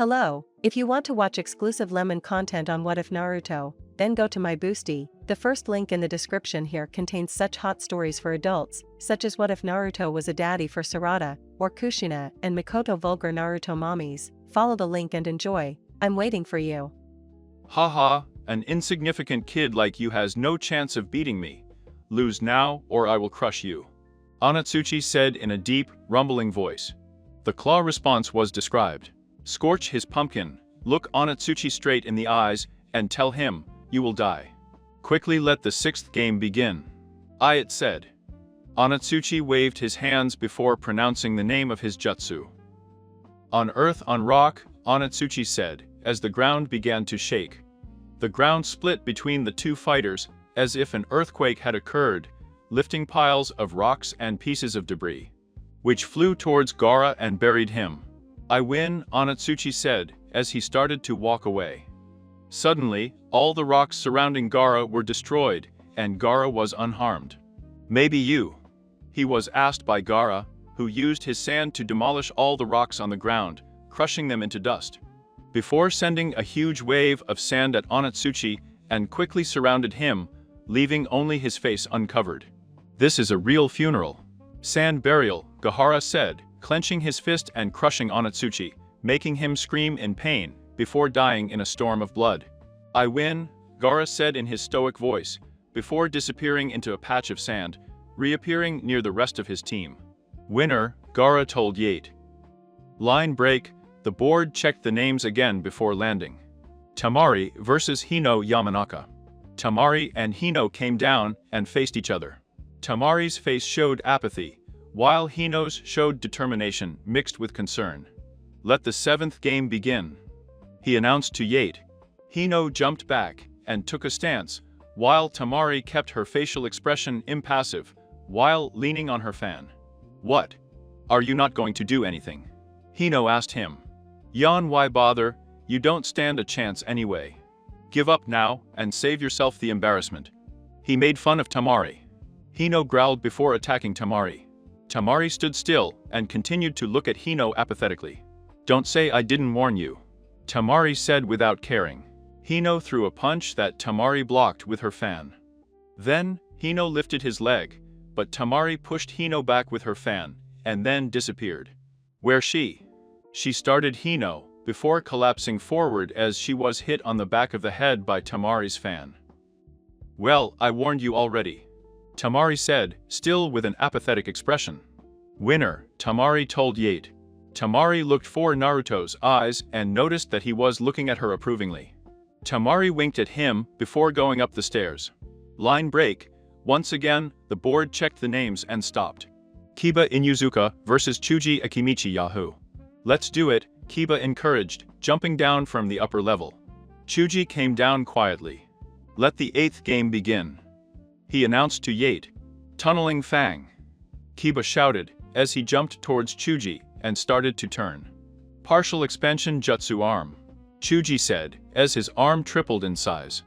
Hello, if you want to watch exclusive lemon content on What If Naruto, then go to my Boosty. The first link in the description here contains such hot stories for adults, such as What If Naruto was a daddy for Sarada, or Kushina and Mikoto vulgar Naruto mommies. Follow the link and enjoy. I'm waiting for you. Haha, an insignificant kid like you has no chance of beating me. Lose now, or I will crush you. Onitsuchi said in a deep, rumbling voice. The claw response was described. Scorch his pumpkin, look Onitsuchi straight in the eyes, and tell him, you will die. Quickly let the sixth game begin. It said. Onitsuchi waved his hands before pronouncing the name of his jutsu. On earth on rock, Onitsuchi said, as the ground began to shake. The ground split between the two fighters, as if an earthquake had occurred, lifting piles of rocks and pieces of debris, which flew towards Gaara and buried him. I win, Onitsuchi said, as he started to walk away. Suddenly, all the rocks surrounding Gaara were destroyed, and Gaara was unharmed. Maybe you? He was asked by Gaara, who used his sand to demolish all the rocks on the ground, crushing them into dust. Before sending a huge wave of sand at Onitsuchi and quickly surrounded him, leaving only his face uncovered. This is a real funeral. Sand burial, Gaara said, clenching his fist and crushing Onitsuchi, making him scream in pain, before dying in a storm of blood. I win, Gaara said in his stoic voice, before disappearing into a patch of sand, reappearing near the rest of his team. Winner, Gaara told Yate. Line break, the board checked the names again before landing. Tamari versus Hino Yamanaka. Tamari and Hino came down and faced each other. Tamari's face showed apathy, while Hino's showed determination mixed with concern. Let the seventh game begin, he announced to Yate. Hino jumped back and took a stance, while Tamari kept her facial expression impassive, while leaning on her fan. What? Are you not going to do anything? Hino asked him. Yan, why bother? You don't stand a chance anyway. Give up now and save yourself the embarrassment. He made fun of Tamari. Hino growled before attacking Tamari. Tamari stood still and continued to look at Hino apathetically. Don't say I didn't warn you, Tamari said without caring. Hino threw a punch that Tamari blocked with her fan. Then, Hino lifted his leg, but Tamari pushed Hino back with her fan, and then disappeared. Where she? She started Hino, before collapsing forward as she was hit on the back of the head by Tamari's fan. Well, I warned you already, Tamari said, still with an apathetic expression. Winner, Tamari told Yate. Tamari looked for Naruto's eyes and noticed that he was looking at her approvingly. Tamari winked at him before going up the stairs. Line break. Once again, the board checked the names and stopped. Kiba Inuzuka versus Chuji Akimichi Yahoo. Let's do it, Kiba encouraged, jumping down from the upper level. Chuji came down quietly. Let the eighth game begin, he announced to Yate. Tunneling Fang, Kiba shouted, as he jumped towards Chuji and started to turn. Partial expansion jutsu arm, Chuji said, as his arm tripled in size.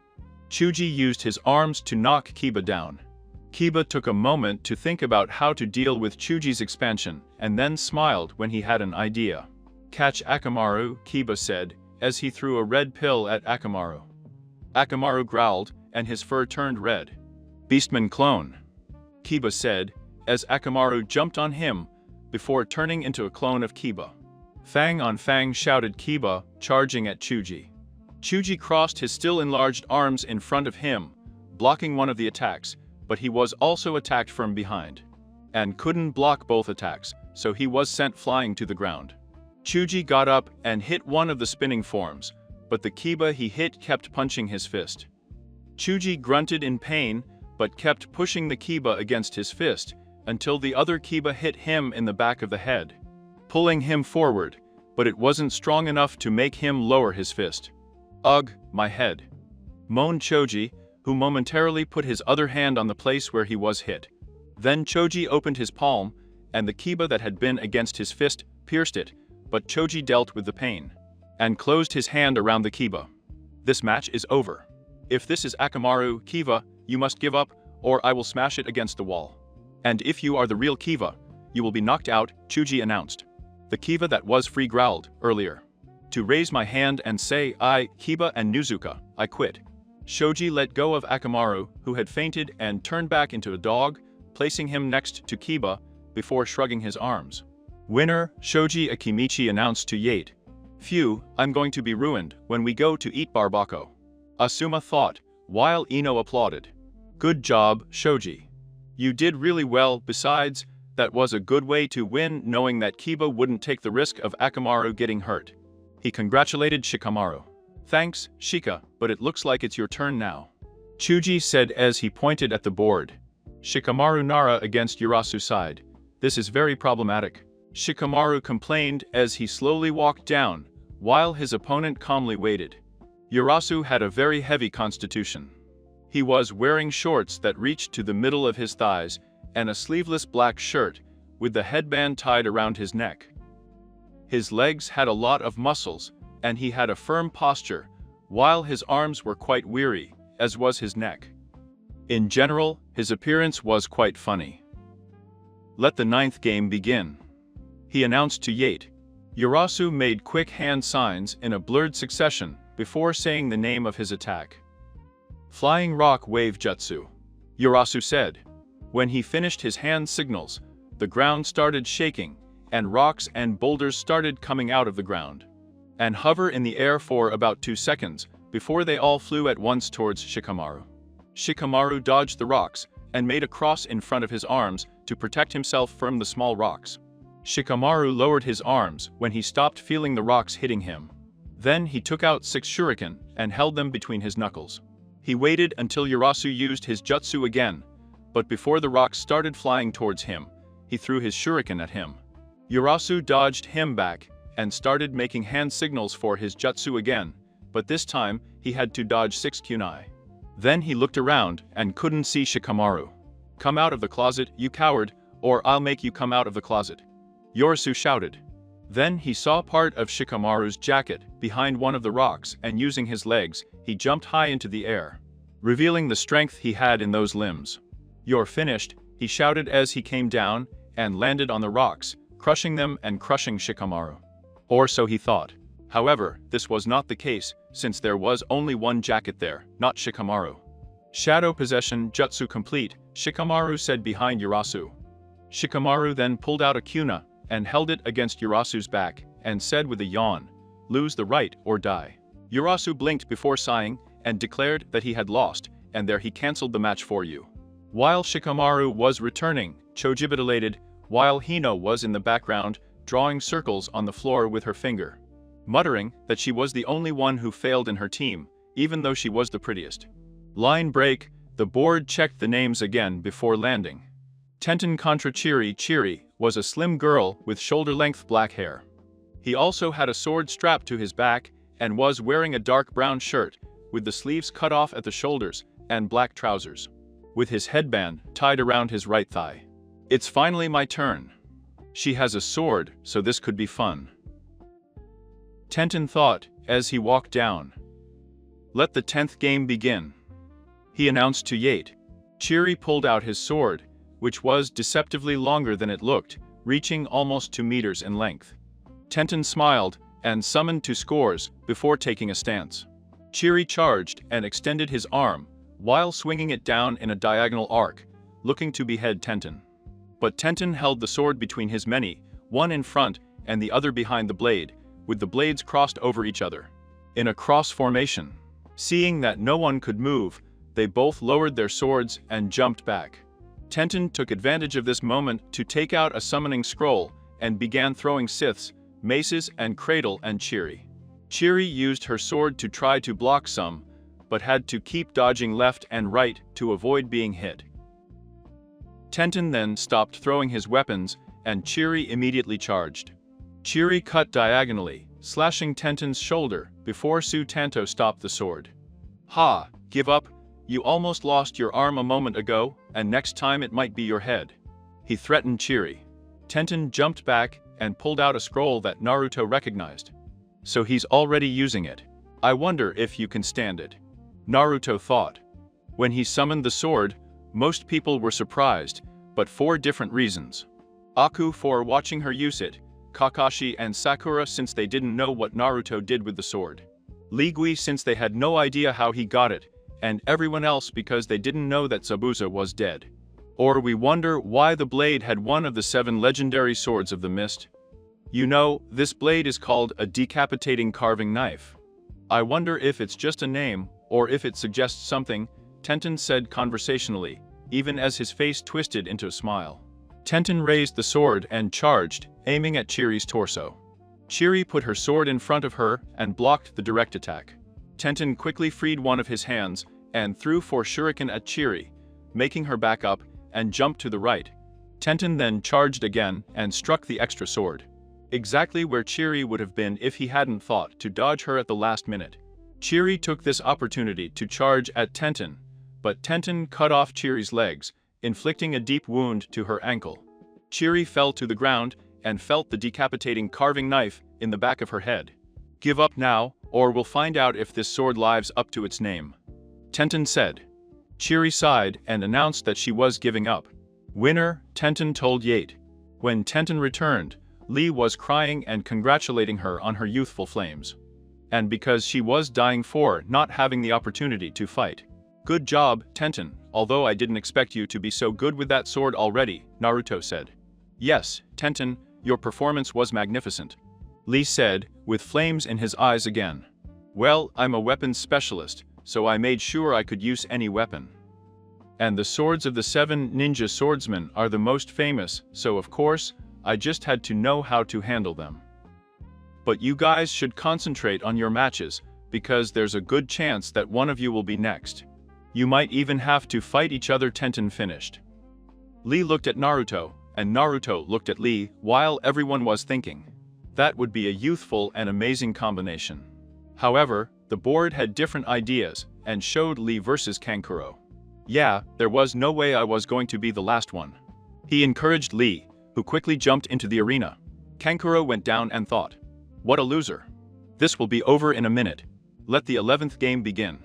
Chuji used his arms to knock Kiba down. Kiba took a moment to think about how to deal with Chuji's expansion, and then smiled when he had an idea. Catch Akamaru, Kiba said, as he threw a red pill at Akamaru. Akamaru growled, and his fur turned red. Beastman clone, Kiba said, as Akamaru jumped on him, before turning into a clone of Kiba. Fang on Fang, shouted Kiba, charging at Chuji. Chuji crossed his still enlarged arms in front of him, blocking one of the attacks, but he was also attacked from behind. And couldn't block both attacks, so he was sent flying to the ground. Chuji got up and hit one of the spinning forms, but the Kiba he hit kept punching his fist. Chuji grunted in pain, but kept pushing the Kiba against his fist, until the other Kiba hit him in the back of the head, pulling him forward, but it wasn't strong enough to make him lower his fist. Ugh, my head, moaned Choji, who momentarily put his other hand on the place where he was hit. Then Choji opened his palm, and the Kiba that had been against his fist pierced it, but Choji dealt with the pain, and closed his hand around the Kiba. This match is over. If this is Akamaru, Kiba, you must give up, or I will smash it against the wall. And if you are the real Kiba, you will be knocked out, Chuji announced. The Kiba that was free growled earlier. to raise my hand and say, I, Kiba and Nuzuka, I quit. Shoji let go of Akamaru, who had fainted, and turned back into a dog, placing him next to Kiba before shrugging his arms. Winner, Shoji Akimichi announced to Yate. Phew, I'm going to be ruined when we go to eat barbako. Asuma thought, while Ino applauded. Good job, Shoji. You did really well. Besides, that was a good way to win, knowing that Kiba wouldn't take the risk of Akamaru getting hurt. He congratulated Shikamaru. Thanks, Shika, but it looks like it's your turn now. Chuji said as he pointed at the board. Shikamaru Nara against Urasu's side. This is very problematic. Shikamaru complained as he slowly walked down, while his opponent calmly waited. Urasu had a very heavy constitution. He was wearing shorts that reached to the middle of his thighs and a sleeveless black shirt with the headband tied around his neck. His legs had a lot of muscles, and he had a firm posture, while his arms were quite weary, as was his neck. In general, his appearance was quite funny. Let the 9th game begin, he announced to Yate. Urasu made quick hand signs in a blurred succession before saying the name of his attack. Flying Rock Wave Jutsu, Urasu said. When he finished his hand signals, the ground started shaking, and rocks and boulders started coming out of the ground, and hover in the air for about 2 seconds before they all flew at once towards Shikamaru. Shikamaru dodged the rocks and made a cross in front of his arms to protect himself from the small rocks. Shikamaru lowered his arms when he stopped feeling the rocks hitting him. Then he took out 6 shuriken and held them between his knuckles. He waited until Urasu used his jutsu again, but before the rocks started flying towards him, he threw his shuriken at him. Urasu dodged him back and started making hand signals for his jutsu again, but this time he had to dodge 6 kunai. Then he looked around and couldn't see Shikamaru. Come out of the closet, you coward, or I'll make you come out of the closet, Urasu shouted. Then he saw part of Shikamaru's jacket behind one of the rocks, and using his legs, he jumped high into the air, revealing the strength he had in those limbs. You're finished, he shouted as he came down and landed on the rocks, crushing them and crushing Shikamaru. Or so he thought. However, this was not the case, since there was only one jacket there, not Shikamaru. Shadow Possession Jutsu complete, Shikamaru said behind Urasu. Shikamaru then pulled out a kuna and held it against Urasu's back and said with a yawn, lose the right or die. Urasu blinked before sighing and declared that he had lost, and there he cancelled the match for you. While Shikamaru was returning, Chojibitalated, while Hino was in the background, drawing circles on the floor with her finger, muttering that she was the only one who failed in her team, even though she was the prettiest. Line break, the board checked the names again before landing. Tenten contra Chiri. Chiri was a slim girl with shoulder-length black hair. He also had a sword strapped to his back and was wearing a dark brown shirt with the sleeves cut off at the shoulders and black trousers, with his headband tied around his right thigh. It's finally my turn. She has a sword, so this could be fun, Tenten thought as he walked down. Let the 10th game begin, he announced to Yate. Chiri pulled out his sword, which was deceptively longer than it looked, reaching almost 2 meters in length. Tenten smiled and summoned 2 scores before taking a stance. Chiri charged and extended his arm, while swinging it down in a diagonal arc, looking to behead Tenten. But Tenten held the sword between his many, one in front and the other behind the blade, with the blades crossed over each other, in a cross formation. Seeing that no one could move, they both lowered their swords and jumped back. Tenten took advantage of this moment to take out a summoning scroll and began throwing scythes, maces and cradle and Chiri. Chiri used her sword to try to block some, but had to keep dodging left and right to avoid being hit. Tenten then stopped throwing his weapons, and Chiri immediately charged. Chiri cut diagonally, slashing Tenten's shoulder before Sutanto stopped the sword. Ha, give up, you almost lost your arm a moment ago, and next time it might be your head, he threatened Chiri. Tenten jumped back and pulled out a scroll that Naruto recognized. So he's already using it. I wonder if you can stand it, Naruto thought. When he summoned the sword, most people were surprised, but for different reasons. Aku for watching her use it, Kakashi and Sakura since they didn't know what Naruto did with the sword. Lee Gui since they had no idea how he got it, and everyone else because they didn't know that Zabuza was dead. Or we wonder why the blade had one of the 7 legendary swords of the mist. You know, this blade is called a decapitating carving knife. I wonder if it's just a name, or if it suggests something, Tenten said conversationally, even as his face twisted into a smile. Tenten raised the sword and charged, aiming at Chiri's torso. Chiri put her sword in front of her and blocked the direct attack. Tenten quickly freed one of his hands and threw 4 shuriken at Chiri, making her back up and jump to the right. Tenten then charged again and struck the extra sword. Exactly where Chiri would have been if he hadn't thought to dodge her at the last minute. Chiri took this opportunity to charge at Tenten, but Tenten cut off Chiri's legs, inflicting a deep wound to her ankle. Chiri fell to the ground and felt the decapitating carving knife in the back of her head. Give up now, or we'll find out if this sword lives up to its name, Tenten said. Chiri sighed and announced that she was giving up. Winner, Tenten told Yate. When Tenten returned, Lee was crying and congratulating her on her youthful flames. And because she was dying for not having the opportunity to fight. Good job, Tenten, although I didn't expect you to be so good with that sword already, Naruto said. Yes, Tenten, your performance was magnificent, Lee said, with flames in his eyes again. Well, I'm a weapons specialist, so I made sure I could use any weapon. And the swords of the 7 ninja swordsmen are the most famous, so of course, I just had to know how to handle them. But you guys should concentrate on your matches, because there's a good chance that one of you will be next. You might even have to fight each other. Tenten finished. Lee looked at Naruto, and Naruto looked at Lee while everyone was thinking. That would be a youthful and amazing combination. However, the board had different ideas and showed Lee versus Kankuro. Yeah, there was no way I was going to be the last one. He encouraged Lee, who quickly jumped into the arena. Kankuro went down and thought, what a loser. This will be over in a minute. Let the 11th game begin,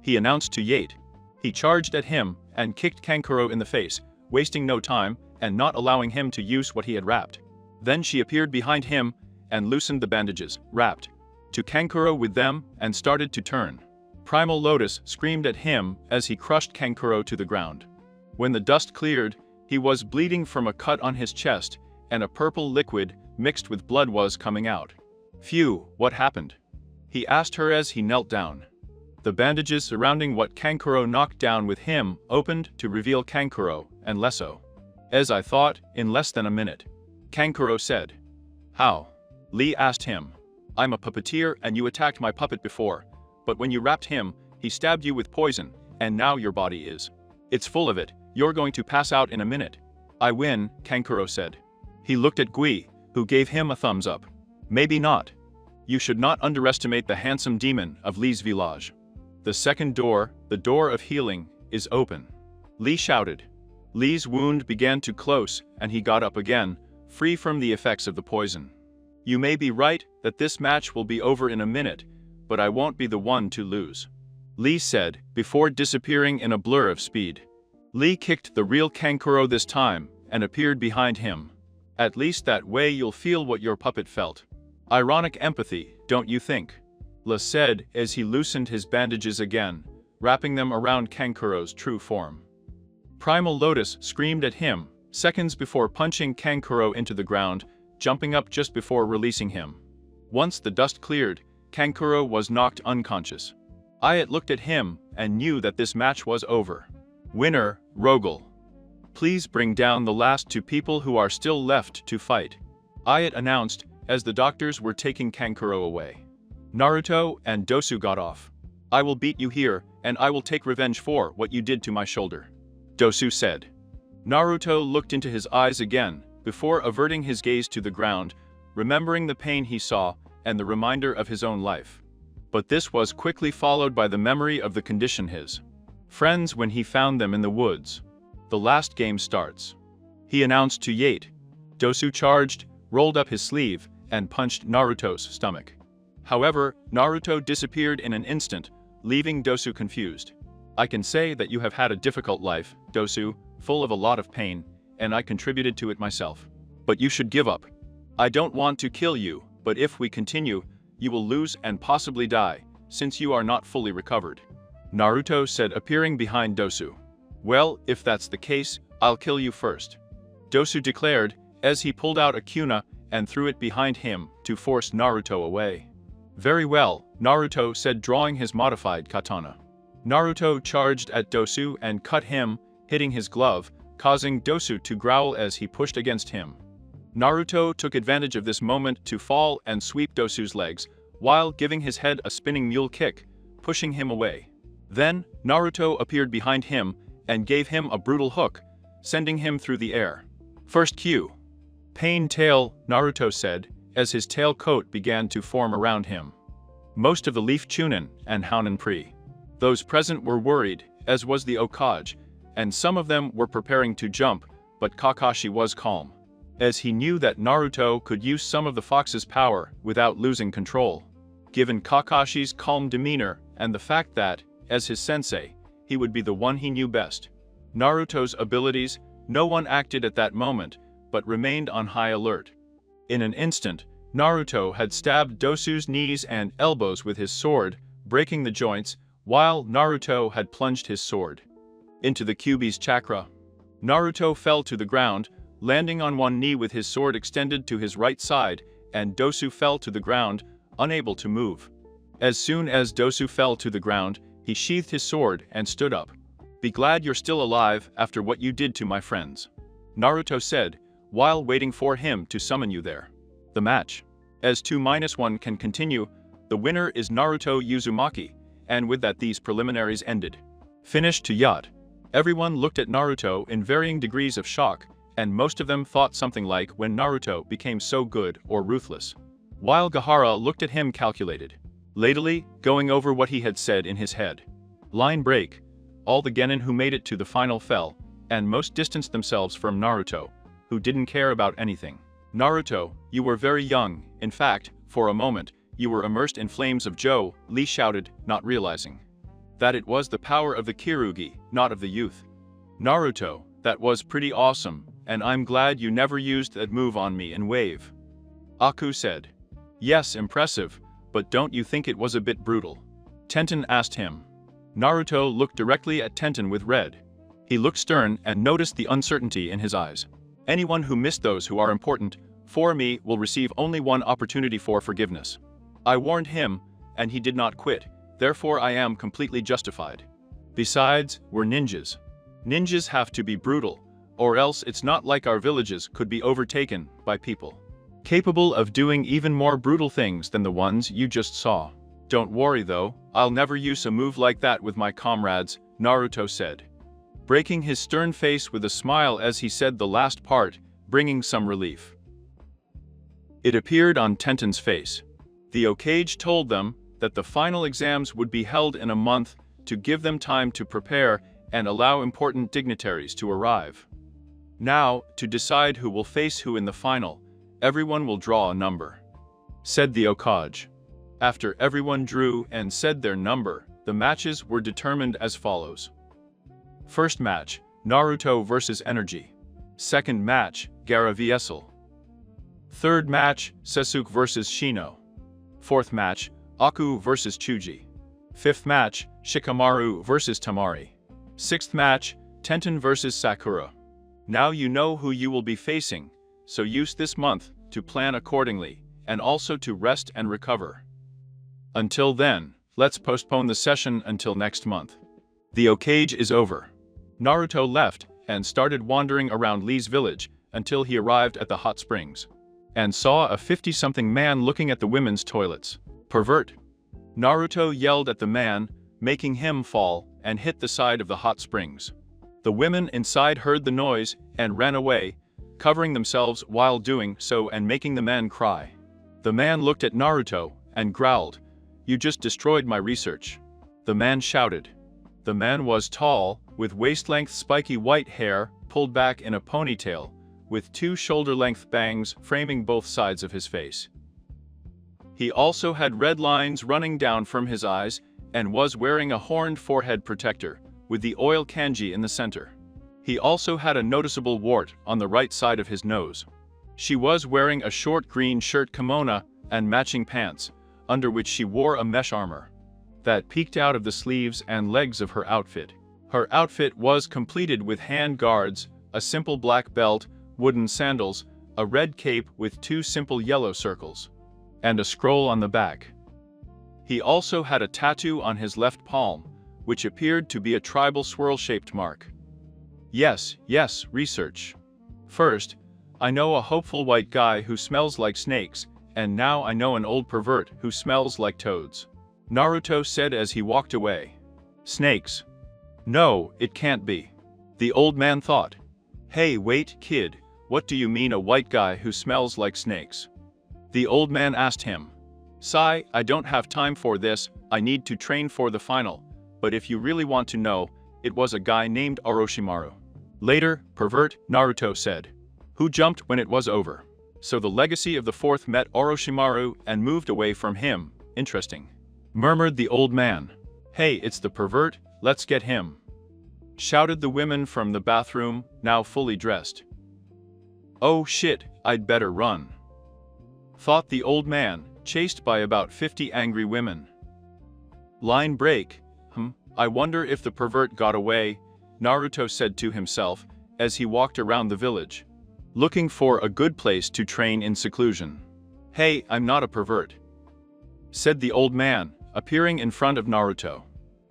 he announced to Yate. He charged at him and kicked Kankuro in the face, wasting no time and not allowing him to use what he had wrapped. Then she appeared behind him and loosened the bandages, wrapped to Kankuro with them, and started to turn. Primal Lotus screamed at him as he crushed Kankuro to the ground. When the dust cleared, he was bleeding from a cut on his chest, and a purple liquid mixed with blood was coming out. Phew, what happened? He asked her as he knelt down. The bandages surrounding what Kankuro knocked down with him opened to reveal Kankuro and Lesso. As I thought, in less than a minute, Kankuro said. How? Lee asked him. I'm a puppeteer and you attacked my puppet before, but when you wrapped him, he stabbed you with poison, and now your body is. It's full of it, you're going to pass out in a minute. I win, Kankuro said. He looked at Gui, who gave him a thumbs up. Maybe not. You should not underestimate the handsome demon of Lee's village. The second door, the door of healing, is open. Lee shouted. Lee's wound began to close and he got up again, free from the effects of the poison. You may be right that this match will be over in a minute, but I won't be the one to lose, Lee said, before disappearing in a blur of speed. Lee kicked the real Kankuro this time and appeared behind him. At least that way you'll feel what your puppet felt. Ironic empathy, don't you think? Lee said as he loosened his bandages again, wrapping them around Kankuro's true form. Primal Lotus screamed at him, seconds before punching Kankuro into the ground, jumping up just before releasing him. Once the dust cleared, Kankuro was knocked unconscious. Ayat looked at him and knew that this match was over. Winner, Rogel. Please bring down the last 2 people who are still left to fight, Ayat announced as the doctors were taking Kankuro away. Naruto and Dosu got off. I will beat you here, and I will take revenge for what you did to my shoulder, Dosu said. Naruto looked into his eyes again, before averting his gaze to the ground, remembering the pain he saw and the reminder of his own life. But this was quickly followed by the memory of the condition his friends when he found them in the woods. The last game starts, he announced to Yate. Dosu charged, rolled up his sleeve, and punched Naruto's stomach. However, Naruto disappeared in an instant, leaving Dosu confused. I can say that you have had a difficult life, Dosu, full of a lot of pain, and I contributed to it myself. But you should give up. I don't want to kill you, but if we continue, you will lose and possibly die, since you are not fully recovered," Naruto said, appearing behind Dosu. "Well, if that's the case, I'll kill you first," Dosu declared, as he pulled out a kuna and threw it behind him to force Naruto away. "Very well," Naruto said, drawing his modified katana. Naruto charged at Dosu and cut him, hitting his glove, causing Dosu to growl as he pushed against him. Naruto took advantage of this moment to fall and sweep Dosu's legs, while giving his head a spinning mule kick, pushing him away. Then, Naruto appeared behind him and gave him a brutal hook, sending him through the air. "First cue." "Pain tail," Naruto said, as his tail coat began to form around him. Most of the Leaf Chunin and Hounen Pri. Those present were worried, as was the Hokage, and some of them were preparing to jump, but Kakashi was calm, as he knew that Naruto could use some of the fox's power without losing control. Given Kakashi's calm demeanor and the fact that, as his sensei, he would be the one he knew best. Naruto's abilities, no one acted at that moment, but remained on high alert. In an instant, Naruto had stabbed Dosu's knees and elbows with his sword, breaking the joints, while Naruto had plunged his sword into the Kyuubi's chakra. Naruto fell to the ground, landing on one knee with his sword extended to his right side, and Dosu fell to the ground, unable to move. As soon as Dosu fell to the ground, he sheathed his sword and stood up. "Be glad you're still alive after what you did to my friends," Naruto said, while waiting for him to summon you there. The match. As 2-1 can continue, the winner is Naruto Uzumaki, and with that these preliminaries ended. Finished to yacht. Everyone looked at Naruto in varying degrees of shock, and most of them thought something like when Naruto became so good or ruthless. While Gaara looked at him calculated, lately going over what he had said in his head. Line break. All the genin who made it to the final fell, and most distanced themselves from Naruto, who didn't care about anything. "Naruto, you were very young, in fact, for a moment, you were immersed in flames of Joe," Lee shouted, not realizing that it was the power of the Kirugi, not of the youth. "Naruto, that was pretty awesome, and I'm glad you never used that move on me in Wave," Aku said. "Yes, impressive, but don't you think it was a bit brutal?" Tenten asked him. Naruto looked directly at Tenten with red. He looked stern and noticed the uncertainty in his eyes. "Anyone who missed those who are important for me will receive only one opportunity for forgiveness. I warned him, and he did not quit, therefore I am completely justified. Besides, we're ninjas. Ninjas have to be brutal, or else it's not like our villages could be overtaken by people capable of doing even more brutal things than the ones you just saw. Don't worry though, I'll never use a move like that with my comrades," Naruto said, breaking his stern face with a smile as he said the last part, bringing some relief. It appeared on Tenten's face. The Hokage told them that the final exams would be held in a month to give them time to prepare and allow important dignitaries to arrive. Now, to decide who will face who in the final, everyone will draw a number, said the Hokage. After everyone drew and said their number, the matches were determined as follows. First match, Naruto vs Energy. Second match, Gaara vs. Third match, Sasuke vs Shino. Fourth match, Aku vs Chuji. Fifth match, Shikamaru vs Tamari. Sixth match, Tenten vs Sakura. Now you know who you will be facing, so use this month to plan accordingly, and also to rest and recover. Until then, let's postpone the session until next month. The Hokage is over. Naruto left and started wandering around Lee's village until he arrived at the hot springs and saw a 50-something man looking at the women's toilets. Pervert! Naruto yelled at the man, making him fall and hit the side of the hot springs. The women inside heard the noise and ran away, covering themselves while doing so and making the man cry. The man looked at Naruto and growled, "You just destroyed my research." The man shouted. The man was tall, with waist-length spiky white hair pulled back in a ponytail, with 2 shoulder-length bangs framing both sides of his face. He also had red lines running down from his eyes and was wearing a horned forehead protector, with the oil kanji in the center. He also had a noticeable wart on the right side of his nose. She was wearing a short green shirt kimono and matching pants, under which she wore a mesh armor that peeked out of the sleeves and legs of her outfit. Her outfit was completed with hand guards, a simple black belt, wooden sandals, a red cape with 2 simple yellow circles, and a scroll on the back. He also had a tattoo on his left palm, which appeared to be a tribal swirl-shaped mark. Yes, research. First, I know a hopeful white guy who smells like snakes, and now I know an old pervert who smells like toads, Naruto said as he walked away. Snakes? No, it can't be. The old man thought. Hey, wait, kid, what do you mean a white guy who smells like snakes? The old man asked him. Sai, I don't have time for this, I need to train for the final, but if you really want to know, it was a guy named Orochimaru. Later, pervert, Naruto said. Who jumped when it was over. So the legacy of the fourth met Orochimaru and moved away from him, interesting. Murmured the old man. Hey, it's the pervert, let's get him. Shouted the women from the bathroom, now fully dressed. Oh shit, I'd better run. Thought the old man, chased by about 50 angry women. Line break. I wonder if the pervert got away, Naruto said to himself as he walked around the village, looking for a good place to train in seclusion. Hey, I'm not a pervert, said the old man, appearing in front of Naruto.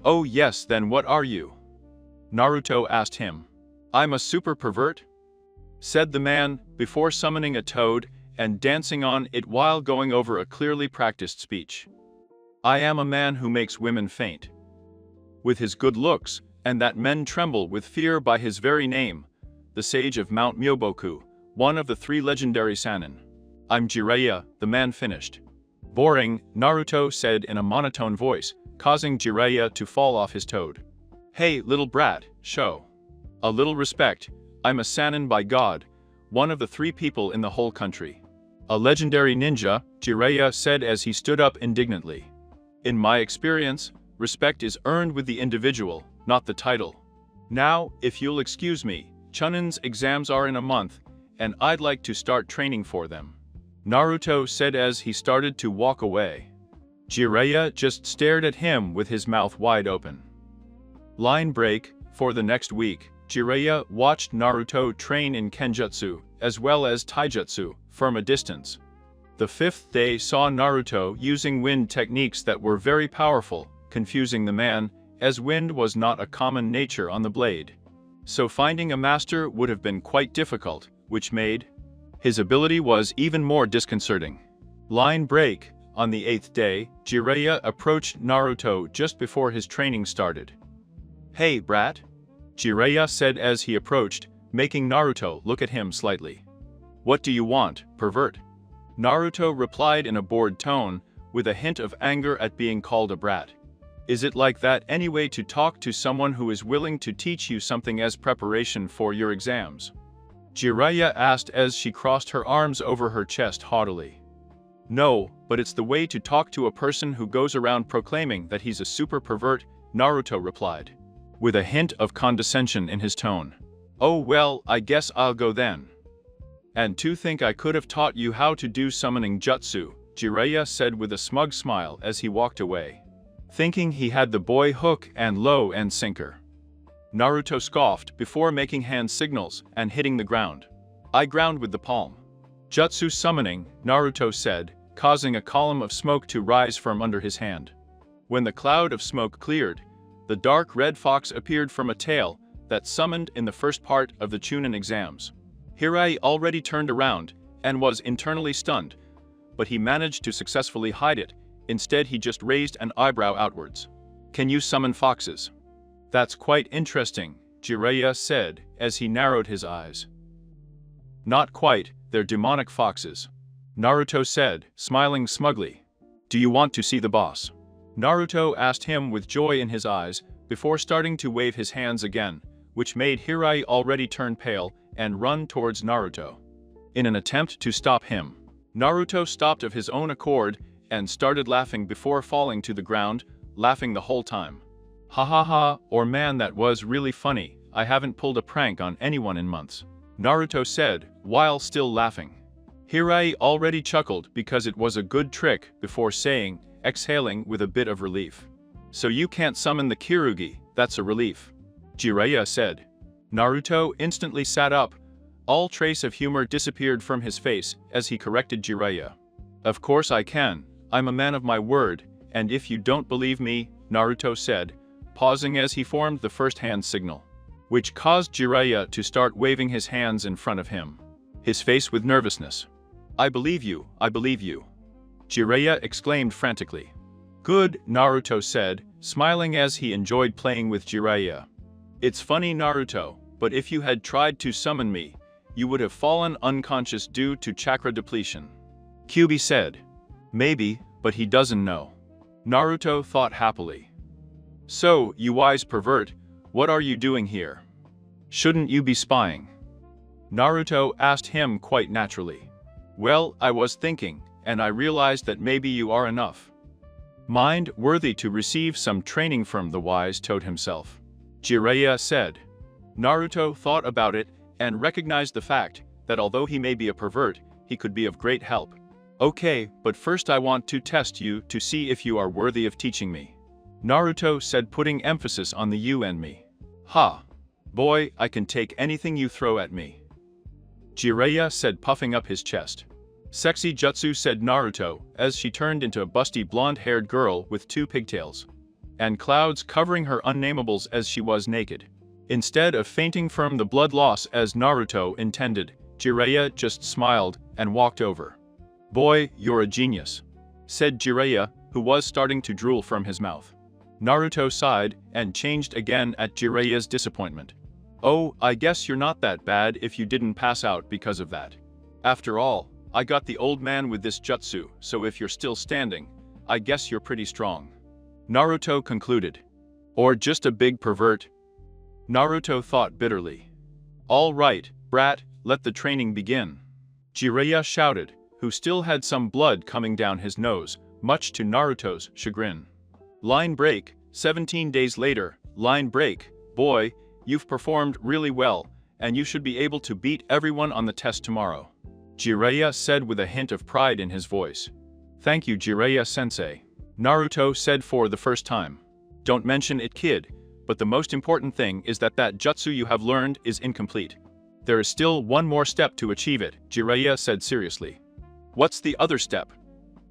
Oh yes, then what are you? Naruto asked him. I'm a super pervert, said the man, before summoning a toad and dancing on it while going over a clearly practiced speech. I am a man who makes women faint with his good looks, and that men tremble with fear by his very name, the sage of Mount Myoboku, one of the 3 legendary Sannin. I'm Jiraiya, the man finished. Boring, Naruto said in a monotone voice, causing Jiraiya to fall off his toad. Hey, little brat, show a little respect, I'm a Sannin by God, one of the 3 people in the whole country. A legendary ninja, Jiraiya said as he stood up indignantly. In my experience, respect is earned with the individual, not the title. Now, if you'll excuse me, Chunin's exams are in a month, and I'd like to start training for them, Naruto said as he started to walk away. Jiraiya just stared at him with his mouth wide open. Line break. For the next week, Jiraiya watched Naruto train in Kenjutsu, as well as Taijutsu, from a distance. The 5th day saw Naruto using wind techniques that were very powerful, confusing the man, as wind was not a common nature on the blade. So finding a master would have been quite difficult, which made his ability was even more disconcerting. Line break. On the 8th day, Jiraiya approached Naruto just before his training started. Hey, brat, Jiraiya said as he approached, making Naruto look at him slightly. What do you want, pervert? Naruto replied in a bored tone, with a hint of anger at being called a brat. Is it like that anyway to talk to someone who is willing to teach you something as preparation for your exams? Jiraiya asked as she crossed her arms over her chest haughtily. No, but it's the way to talk to a person who goes around proclaiming that he's a super pervert, Naruto replied, with a hint of condescension in his tone. Oh well, I guess I'll go then. And to think I could have taught you how to do summoning jutsu, Jiraiya said with a smug smile as he walked away, thinking he had the boy hook and low and sinker. Naruto scoffed before making hand signals and hitting the ground. I ground with the palm. Jutsu summoning, Naruto said, causing a column of smoke to rise from under his hand. When the cloud of smoke cleared, the dark red fox appeared from a tail that summoned in the first part of the Chunin exams. Hirai already turned around and was internally stunned, but he managed to successfully hide it. Instead, he just raised an eyebrow outwards. Can you summon foxes? That's quite interesting, Jiraiya said as he narrowed his eyes. Not quite, they're demonic foxes, Naruto said, smiling smugly. Do you want to see the boss? Naruto asked him with joy in his eyes before starting to wave his hands again, which made Hirai already turn pale and run towards Naruto. In an attempt to stop him, Naruto stopped of his own accord and started laughing before falling to the ground, laughing the whole time. Ha ha ha, or man, that was really funny, I haven't pulled a prank on anyone in months, Naruto said, while still laughing. Hirai already chuckled because it was a good trick before saying, exhaling with a bit of relief. So you can't summon the Kirugi, that's a relief. Jiraiya said. Naruto instantly sat up. All trace of humor disappeared from his face as he corrected Jiraiya. Of course I can, I'm a man of my word, and if you don't believe me, Naruto said, pausing as he formed the first hand signal, which caused Jiraiya to start waving his hands in front of him, his face with nervousness. I believe you, I believe you. Jiraiya exclaimed frantically. Good, Naruto said, smiling as he enjoyed playing with Jiraiya. It's funny, Naruto, but if you had tried to summon me, you would have fallen unconscious due to chakra depletion. Kyuubi said. Maybe, but he doesn't know. Naruto thought happily. So, you wise pervert, what are you doing here? Shouldn't you be spying? Naruto asked him quite naturally. Well, I was thinking, and I realized that maybe you are enough mind worthy to receive some training from the wise toad himself. Jiraiya said. Naruto thought about it and recognized the fact that although he may be a pervert, he could be of great help. Okay, but first I want to test you to see if you are worthy of teaching me. Naruto said, putting emphasis on the you and me. Ha! Boy, I can take anything you throw at me. Jiraiya said, puffing up his chest. Sexy jutsu, said Naruto, as she turned into a busty blonde-haired girl with 2 pigtails and clouds covering her unnamables as she was naked. Instead of fainting from the blood loss as Naruto intended, Jiraiya just smiled and walked over. Boy, you're a genius, said Jiraiya, who was starting to drool from his mouth. Naruto sighed and changed again at Jiraiya's disappointment. Oh, I guess you're not that bad if you didn't pass out because of that. After all, I got the old man with this jutsu, so if you're still standing, I guess you're pretty strong. Naruto concluded. Or just a big pervert? Naruto thought bitterly. All right, brat, let the training begin. Jiraiya shouted, who still had some blood coming down his nose, much to Naruto's chagrin. Line break, 17 days later, line break, boy, you've performed really well, and you should be able to beat everyone on the test tomorrow. Jiraiya said with a hint of pride in his voice. Thank you, Jiraiya-sensei. Naruto said for the first time. Don't mention it, kid, but the most important thing is that jutsu you have learned is incomplete. There is still one more step to achieve it, Jiraiya said seriously. What's the other step?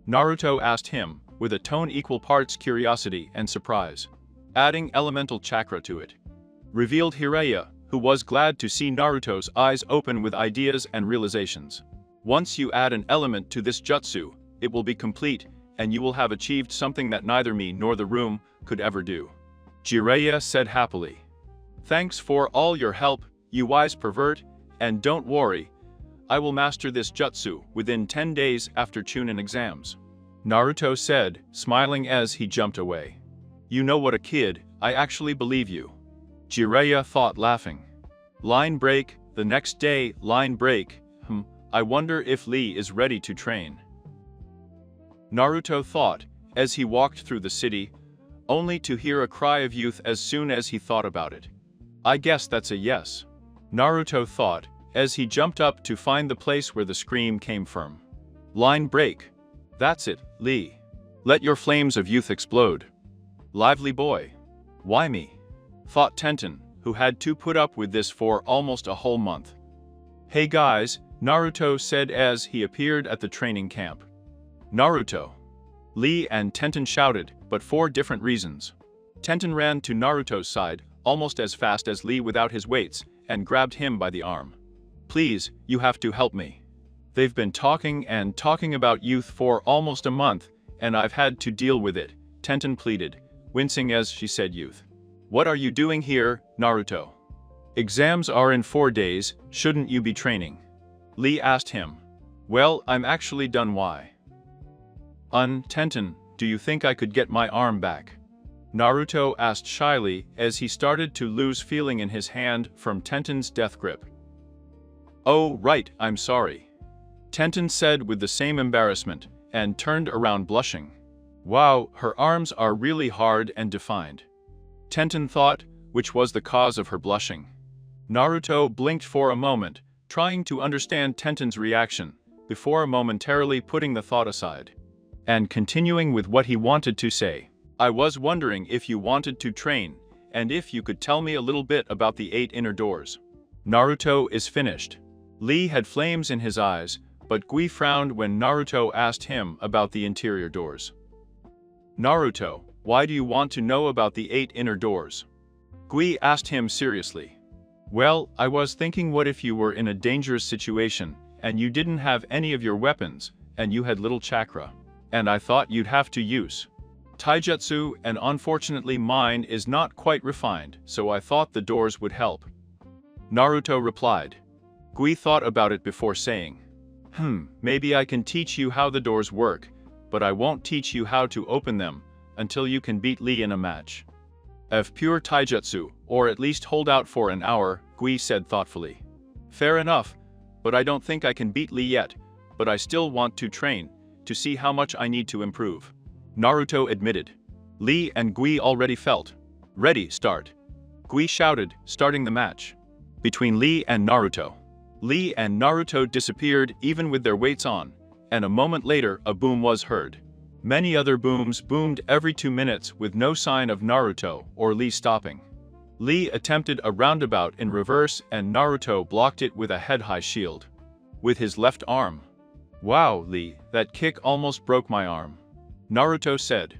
Naruto asked him, with a tone equal parts curiosity and surprise. Adding elemental chakra to it, revealed Jiraiya, who was glad to see Naruto's eyes open with ideas and realizations. Once you add an element to this jutsu, it will be complete, and you will have achieved something that neither me nor the room could ever do. Jiraiya said happily. Thanks for all your help, you wise pervert, and don't worry, I will master this jutsu within 10 days after Chunin exams. Naruto said, smiling as he jumped away. You know what, a kid, I actually believe you. Jiraiya thought, laughing. Line break, the next day, line break, I wonder if Lee is ready to train. Naruto thought, as he walked through the city, only to hear a cry of youth as soon as he thought about it. I guess that's a yes. Naruto thought, as he jumped up to find the place where the scream came from. Line break. That's it, Lee. Let your flames of youth explode. Lively boy. Why me? Thought Tenten, who had to put up with this for almost a whole month. Hey guys, Naruto said as he appeared at the training camp. Naruto. Lee and Tenten shouted, but for different reasons. Tenten ran to Naruto's side, almost as fast as Lee without his weights, and grabbed him by the arm. Please, you have to help me. They've been talking and talking about youth for almost a month, and I've had to deal with it, Tenten pleaded, wincing as she said youth. What are you doing here, Naruto? Exams are in 4 days, shouldn't you be training? Lee asked him. Well, I'm actually done. Why? Tenten, do you think I could get my arm back? Naruto asked shyly as he started to lose feeling in his hand from Tenten's death grip. Oh, right, I'm sorry. Tenten said with the same embarrassment, and turned around blushing. Wow, her arms are really hard and defined. Tenten thought, which was the cause of her blushing. Naruto blinked for a moment, trying to understand Tenten's reaction, before momentarily putting the thought aside and continuing with what he wanted to say. I was wondering if you wanted to train, and if you could tell me a little bit about the 8 inner doors. Naruto is finished. Lee had flames in his eyes, but Gui frowned when Naruto asked him about the interior doors. Naruto, why do you want to know about the 8 inner doors? Gui asked him seriously. Well, I was thinking, what if you were in a dangerous situation, and you didn't have any of your weapons, and you had little chakra, and I thought you'd have to use taijutsu, and unfortunately mine is not quite refined, so I thought the doors would help. Naruto replied. Gui thought about it before saying, maybe I can teach you how the doors work, but I won't teach you how to open them until you can beat Lee in a match of pure taijutsu, or at least hold out for an hour, Gui said thoughtfully. Fair enough, but I don't think I can beat Lee yet, but I still want to train, to see how much I need to improve. Naruto admitted. Lee and Gui already felt ready. Start. Gui shouted, starting the match between Lee and Naruto. Lee and Naruto disappeared even with their weights on, and a moment later a boom was heard. Many other booms boomed every 2 minutes with no sign of Naruto or Lee stopping. Lee attempted a roundabout in reverse and Naruto blocked it with a head-high shield with his left arm. Wow, Lee, that kick almost broke my arm, Naruto said.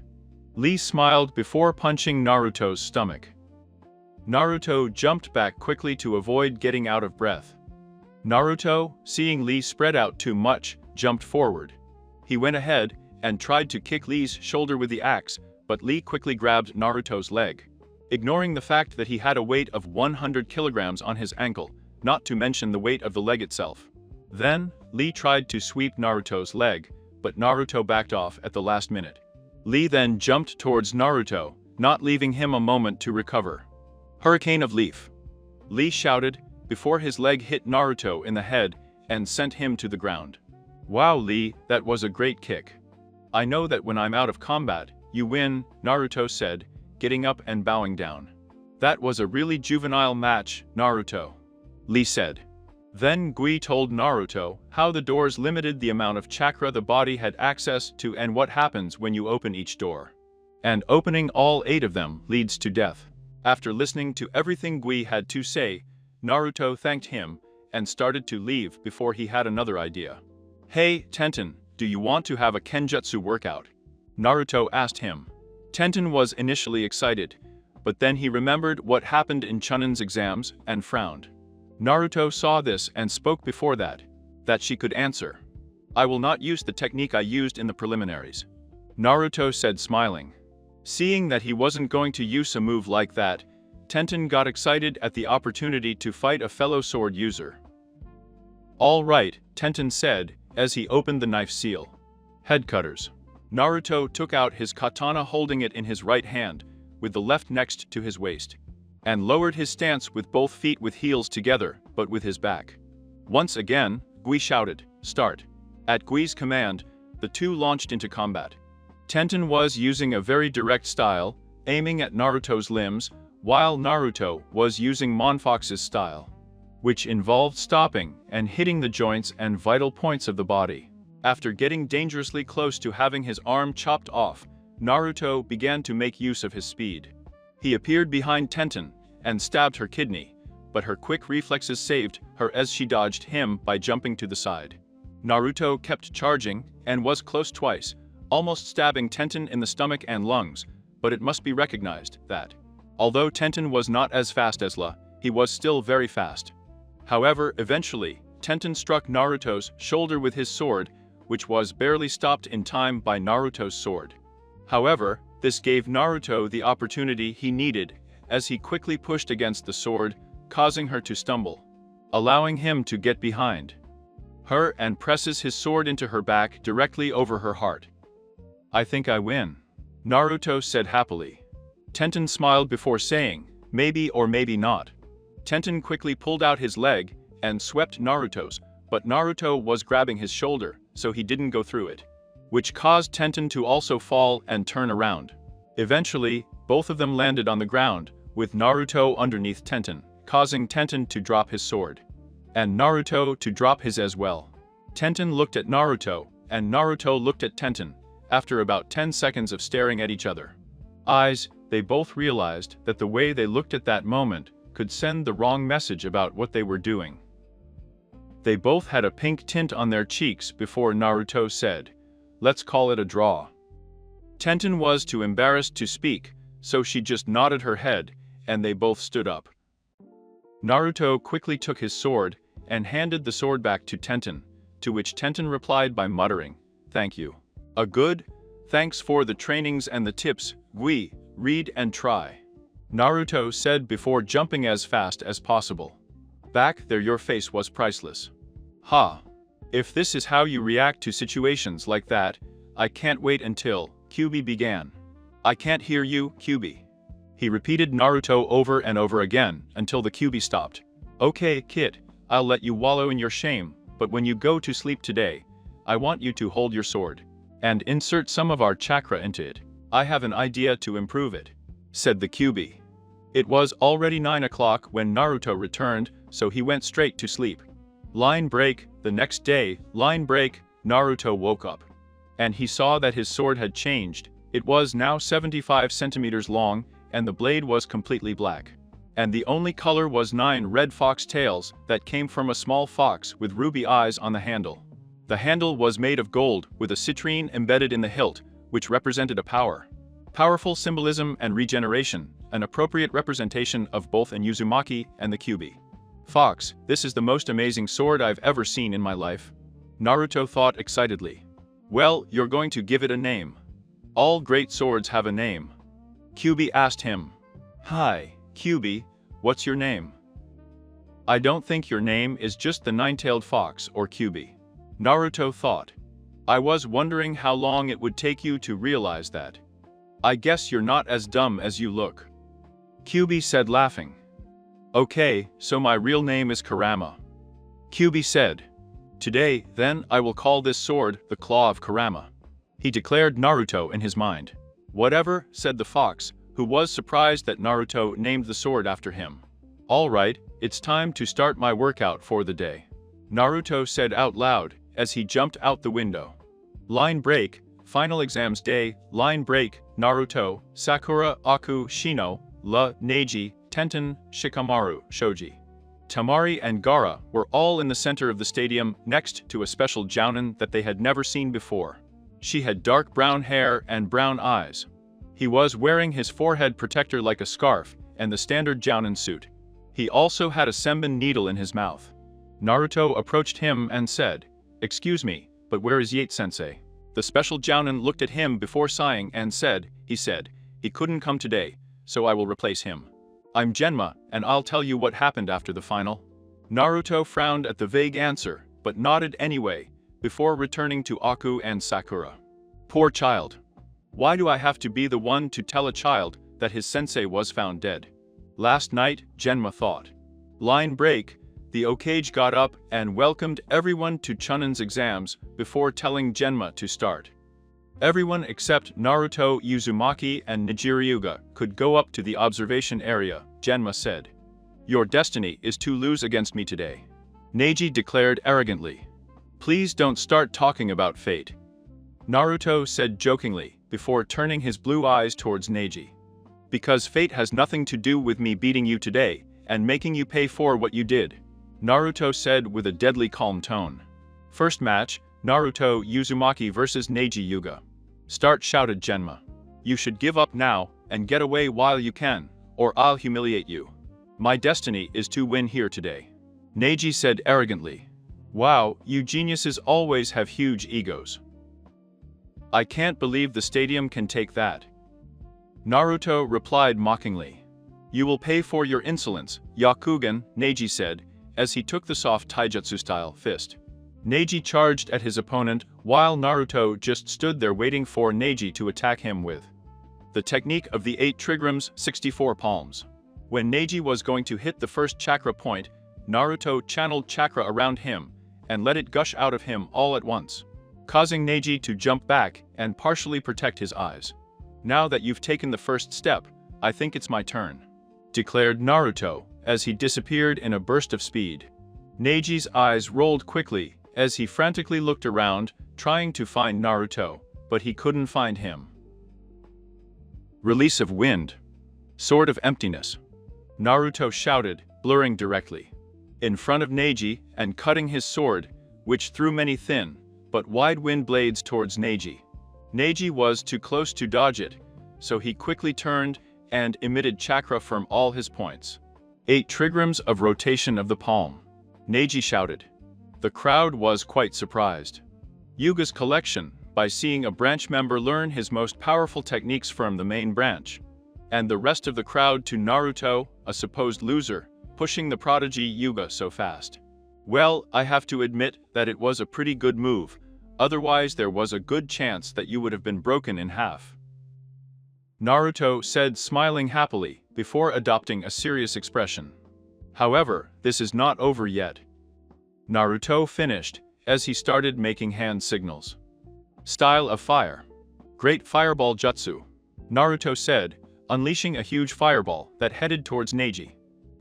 Lee smiled before punching Naruto's stomach. Naruto jumped back quickly to avoid getting out of breath. Naruto, seeing Lee spread out too much, jumped forward. He went ahead and tried to kick Lee's shoulder with the axe, but Lee quickly grabbed Naruto's leg, ignoring the fact that he had a weight of 100 kilograms on his ankle, not to mention the weight of the leg itself. Then, Lee tried to sweep Naruto's leg, but Naruto backed off at the last minute. Lee then jumped towards Naruto, not leaving him a moment to recover. Hurricane of Leaf, Lee shouted, before his leg hit Naruto in the head and sent him to the ground. Wow, Lee, that was a great kick. I know that when I'm out of combat, you win, Naruto said, getting up and bowing down. That was a really juvenile match, Naruto, Lee said. Then Gui told Naruto how the doors limited the amount of chakra the body had access to and what happens when you open each door. And opening all 8 of them leads to death. After listening to everything Gui had to say, Naruto thanked him and started to leave before he had another idea. Hey, Tenten, do you want to have a Kenjutsu workout? Naruto asked him. Tenten was initially excited, but then he remembered what happened in Chunon's exams and frowned. Naruto saw this and spoke before that she could answer. I will not use the technique I used in the preliminaries, Naruto said smiling. Seeing that he wasn't going to use a move like that, Tenten got excited at the opportunity to fight a fellow sword user. All right, Tenten said, as he opened the knife seal. Head cutters. Naruto took out his katana holding it in his right hand, with the left next to his waist, and lowered his stance with both feet with heels together, but with his back. Once again, Gui shouted, start. At Gui's command, the two launched into combat. Tenten was using a very direct style, aiming at Naruto's limbs, while Naruto was using Monfox's style, which involved stopping and hitting the joints and vital points of the body. After getting dangerously close to having his arm chopped off, Naruto began to make use of his speed. He appeared behind Tenten and stabbed her kidney, but her quick reflexes saved her as she dodged him by jumping to the side. Naruto kept charging and was close twice, almost stabbing Tenten in the stomach and lungs, but it must be recognized that, although Tenten was not as fast as La, he was still very fast. However, eventually, Tenten struck Naruto's shoulder with his sword, which was barely stopped in time by Naruto's sword. However, this gave Naruto the opportunity he needed, as he quickly pushed against the sword, causing her to stumble, allowing him to get behind her and presses his sword into her back directly over her heart. I think I win, Naruto said happily. Tenten smiled before saying, maybe or maybe not. Tenten quickly pulled out his leg and swept Naruto's, but Naruto was grabbing his shoulder, so he didn't go through it, which caused Tenten to also fall and turn around. Eventually, both of them landed on the ground, with Naruto underneath Tenten, causing Tenten to drop his sword, and Naruto to drop his as well. Tenten looked at Naruto, and Naruto looked at Tenten, after about 10 seconds of staring at each other. Eyes, they both realized that the way they looked at that moment could send the wrong message about what they were doing. They both had a pink tint on their cheeks before Naruto said, "Let's call it a draw." Tenten was too embarrassed to speak, so she just nodded her head, and they both stood up. Naruto quickly took his sword and handed the sword back to Tenten, to which Tenten replied by muttering, "Thank you. A good, thanks for the trainings and the tips, we, read and try," Naruto said before jumping as fast as possible. "Back there your face was priceless. Ha! If this is how you react to situations like that, I can't wait until Kyuubi began. I can't hear you, Kyuubi." He repeated Naruto over and over again until the Kyuubi stopped. "Okay, kid, I'll let you wallow in your shame, but when you go to sleep today, I want you to hold your sword and insert some of our chakra into it. I have an idea to improve it," said the Kyuubi. It was already 9 o'clock when Naruto returned, so he went straight to sleep. Line break, the next day, line break, Naruto woke up. And he saw that his sword had changed. It was now 75 centimeters long, and the blade was completely black. And the only color was 9 red fox tails that came from a small fox with ruby eyes on the handle. The handle was made of gold with a citrine embedded in the hilt, which represented a powerful symbolism and regeneration, an appropriate representation of both an Uzumaki and the Kyuubi. "Fox, this is the most amazing sword I've ever seen in my life," Naruto thought excitedly. "Well, you're going to give it a name. All great swords have a name." Kyuubi asked him. "Hi, Kyuubi, what's your name?" "I don't think your name is just the nine-tailed fox or Kyuubi," Naruto thought. "I was wondering how long it would take you to realize that. I guess you're not as dumb as you look," Kyuubi said laughing. "Okay, so my real name is Kurama," Kyuubi said. "Today, then, I will call this sword the Claw of Kurama," he declared Naruto in his mind. "Whatever," said the fox, who was surprised that Naruto named the sword after him. "All right, it's time to start my workout for the day," Naruto said out loud as he jumped out the window. Line break, final exams day, line break, Naruto, Sakura, Aku, Shino, Neji, Tenten, Shikamaru, Shoji, Tamari and Gaara were all in the center of the stadium next to a special jounin that they had never seen before. She had dark brown hair and brown eyes. He was wearing his forehead protector like a scarf and the standard jounin suit. He also had a senbon needle in his mouth. Naruto approached him and said, "Excuse me, but where is Yates-sensei?" The special jounin looked at him before sighing and said, he couldn't come today, so I will replace him. I'm Genma, and I'll tell you what happened after the final." Naruto frowned at the vague answer, but nodded anyway, before returning to Aku and Sakura. "Poor child. Why do I have to be the one to tell a child that his sensei was found dead?" Last night, Genma thought. Line break, the Okage got up and welcomed everyone to Chunin's exams before telling Genma to start. Everyone except Naruto, Uzumaki, and Nijiryuga could go up to the observation area, Genma said. "Your destiny is to lose against me today," Neji declared arrogantly. "Please don't start talking about fate," Naruto said jokingly, before turning his blue eyes towards Neji. "Because fate has nothing to do with me beating you today and making you pay for what you did," Naruto said with a deadly calm tone. "First match, Naruto Uzumaki vs Neji Yuga. Start," shouted Genma. "You should give up now and get away while you can, or I'll humiliate you. My destiny is to win here today," Neji said arrogantly. "Wow, you geniuses always have huge egos. I can't believe the stadium can take that," Naruto replied mockingly. "You will pay for your insolence, Yakugan," Neji said, as he took the soft taijutsu-style fist. Neji charged at his opponent, while Naruto just stood there waiting for Neji to attack him with the technique of the 8 trigrams, 64 palms. When Neji was going to hit the first chakra point, Naruto channeled chakra around him and let it gush out of him all at once, causing Neji to jump back and partially protect his eyes. "Now that you've taken the first step, I think it's my turn," declared Naruto as he disappeared in a burst of speed. Neji's eyes rolled quickly, as he frantically looked around, trying to find Naruto, but he couldn't find him. Release of wind. Sword of emptiness. Naruto shouted, blurring directly in front of Neji and cutting his sword, which threw many thin, but wide wind blades towards Neji. Neji was too close to dodge it, so he quickly turned and emitted chakra from all his points. 8 trigrams of rotation of the palm. Neji shouted. The crowd was quite surprised. Yuga's collection, by seeing a branch member learn his most powerful techniques from the main branch, and the rest of the crowd to Naruto, a supposed loser, pushing the prodigy Yuga so fast. Well, I have to admit that it was a pretty good move, otherwise there was a good chance that you would have been broken in half. Naruto said, smiling happily, before adopting a serious expression. However, this is not over yet. Naruto finished, as he started making hand signals. Style of fire. Great fireball jutsu. Naruto said, unleashing a huge fireball that headed towards Neji.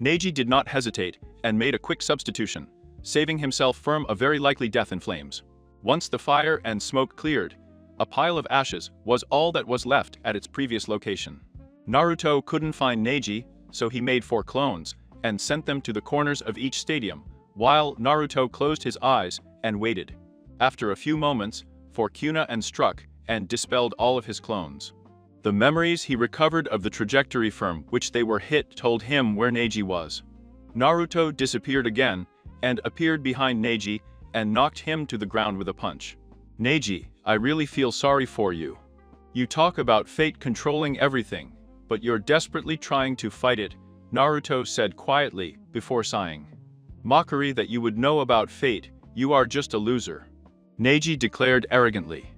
Neji did not hesitate, and made a quick substitution, saving himself from a very likely death in flames. Once the fire and smoke cleared, a pile of ashes was all that was left at its previous location. Naruto couldn't find Neji, so he made 4 clones, and sent them to the corners of each stadium, while Naruto closed his eyes and waited. After a few moments, Fortuna and struck and dispelled all of his clones. The memories he recovered of the trajectory from which they were hit told him where Neji was. Naruto disappeared again, and appeared behind Neji, and knocked him to the ground with a punch. Neji, I really feel sorry for you. You talk about fate controlling everything, but you're desperately trying to fight it, Naruto said quietly, before sighing. Mockery that you would know about fate, you are just a loser. Neji declared arrogantly.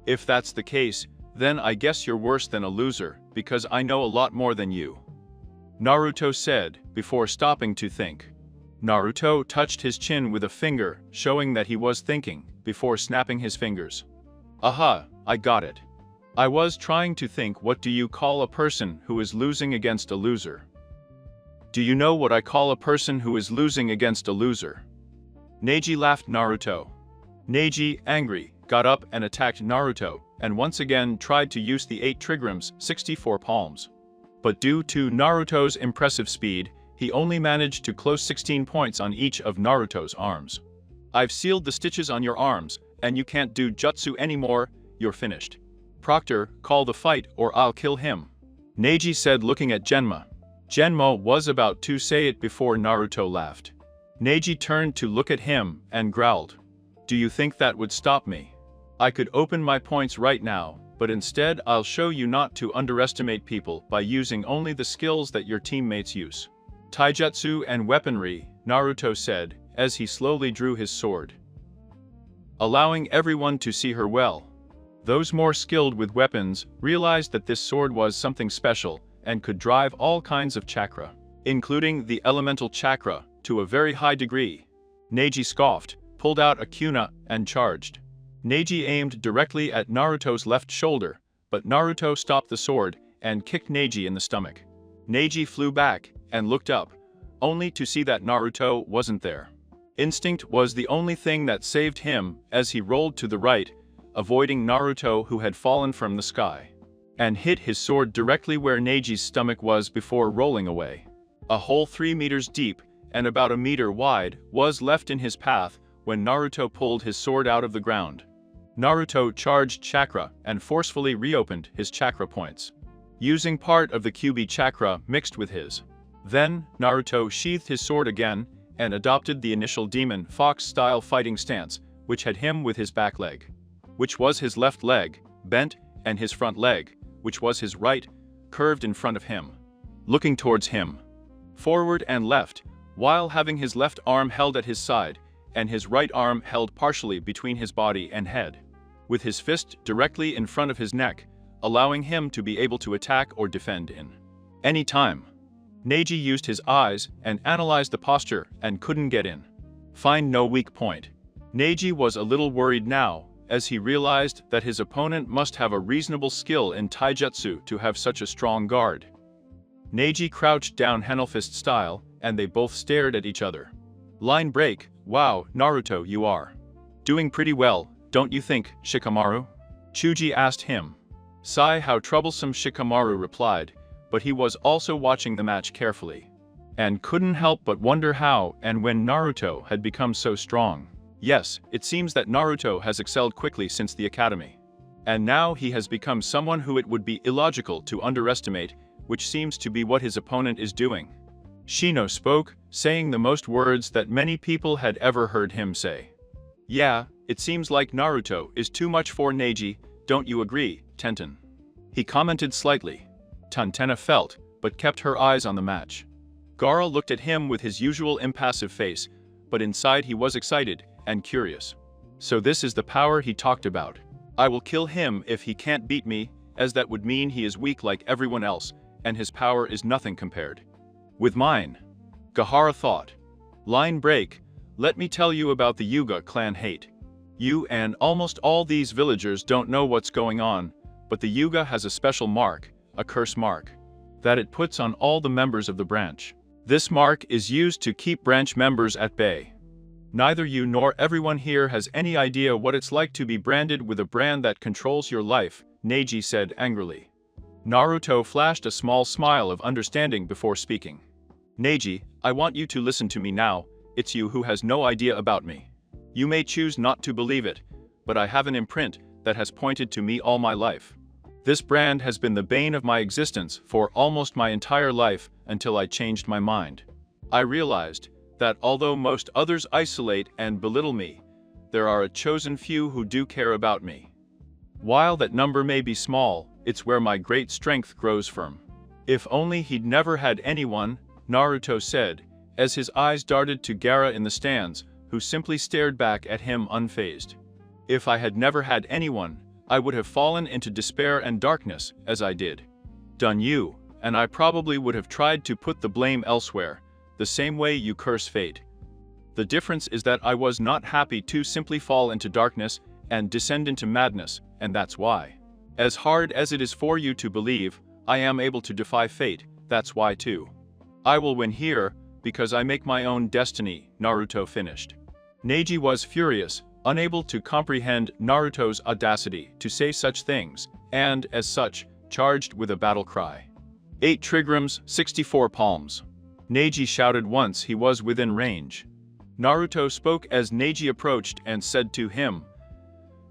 If that's the case, then I guess you're worse than a loser, because I know a lot more than you. Naruto said, before stopping to think. Naruto touched his chin with a finger, showing that he was thinking, before snapping his fingers. Aha, I got it. I was trying to think, what do you call a person who is losing against a loser? Do you know what I call a person who is losing against a loser? Neji laughed. Naruto. Neji, angry, got up and attacked Naruto, and once again tried to use the 8 trigrams, 64 palms. But due to Naruto's impressive speed, he only managed to close 16 points on each of Naruto's arms. I've sealed the stitches on your arms, and you can't do jutsu anymore, you're finished. Proctor, call the fight or I'll kill him. Neji said, looking at Genma. Genma was about to say it before Naruto laughed. Neji turned to look at him and growled. Do you think that would stop me? I could open my points right now, but instead I'll show you not to underestimate people by using only the skills that your teammates use. Taijutsu and weaponry, Naruto said, as he slowly drew his sword, allowing everyone to see her well. Those more skilled with weapons realized that this sword was something special and could drive all kinds of chakra, including the elemental chakra, to a very high degree. Neji scoffed, pulled out a kunai, and charged. Neji aimed directly at Naruto's left shoulder, but Naruto stopped the sword and kicked Neji in the stomach. Neji flew back and looked up, only to see that Naruto wasn't there. Instinct was the only thing that saved him as he rolled to the right, avoiding Naruto, who had fallen from the sky, and hit his sword directly where Neji's stomach was before rolling away. A hole 3 meters deep and about a meter wide was left in his path when Naruto pulled his sword out of the ground. Naruto charged chakra and forcefully reopened his chakra points, using part of the Kyuubi chakra mixed with his. Then, Naruto sheathed his sword again and adopted the initial demon fox-style fighting stance, which had him with his back leg, which was his left leg, bent, and his front leg, which was his right, curved in front of him, looking towards him, forward and left, while having his left arm held at his side, and his right arm held partially between his body and head, with his fist directly in front of his neck, allowing him to be able to attack or defend in any time. Neji used his eyes and analyzed the posture and couldn't get in. Find no weak point. Neji was a little worried now, as he realized that his opponent must have a reasonable skill in taijutsu to have such a strong guard. Neji crouched down Henelfist style, and they both stared at each other. Line break. Wow, Naruto, you are Doing pretty well, don't you think, Shikamaru? Chuji asked him. Sigh, how troublesome, Shikamaru replied, but he was also watching the match carefully, and couldn't help but wonder how and when Naruto had become so strong. Yes, it seems that Naruto has excelled quickly since the academy. And now he has become someone who it would be illogical to underestimate, which seems to be what his opponent is doing. Shino spoke, saying the most words that many people had ever heard him say. Yeah, it seems like Naruto is too much for Neji, don't you agree, Tenten? He commented slightly. Tantena felt, but kept her eyes on the match. Gaara looked at him with his usual impassive face, but inside he was excited and curious. So this is the power he talked about. I will kill him if he can't beat me, as that would mean he is weak like everyone else, and his power is nothing compared with mine. Gaara thought. Line break, let me tell you about the Yuga clan hate. You and almost all these villagers don't know what's going on, but the Yuga has a special mark, a curse mark, that it puts on all the members of the branch. This mark is used to keep branch members at bay. Neither you nor everyone here has any idea what it's like to be branded with a brand that controls your life, Neji said angrily. Naruto flashed a small smile of understanding before speaking. Neji, I want you to listen to me now, it's you who has no idea about me. You may choose not to believe it, but I have an imprint that has pointed to me all my life. This brand has been the bane of my existence for almost my entire life until I changed my mind. I realized that although most others isolate and belittle me, there are a chosen few who do care about me. While that number may be small, it's where my great strength grows from. If only he'd never had anyone, Naruto said, as his eyes darted to Gaara in the stands, who simply stared back at him unfazed. If I had never had anyone, I would have fallen into despair and darkness, as I did. Done you, and I probably would have tried to put the blame elsewhere, the same way you curse fate. The difference is that I was not happy to simply fall into darkness and descend into madness, and that's why. As hard as it is for you to believe, I am able to defy fate, that's why too. I will win here, because I make my own destiny, Naruto finished. Neji was furious, unable to comprehend Naruto's audacity to say such things, and, as such, charged with a battle cry. 8 trigrams, 64 palms. Neji shouted once he was within range. Naruto spoke as Neji approached and said to him,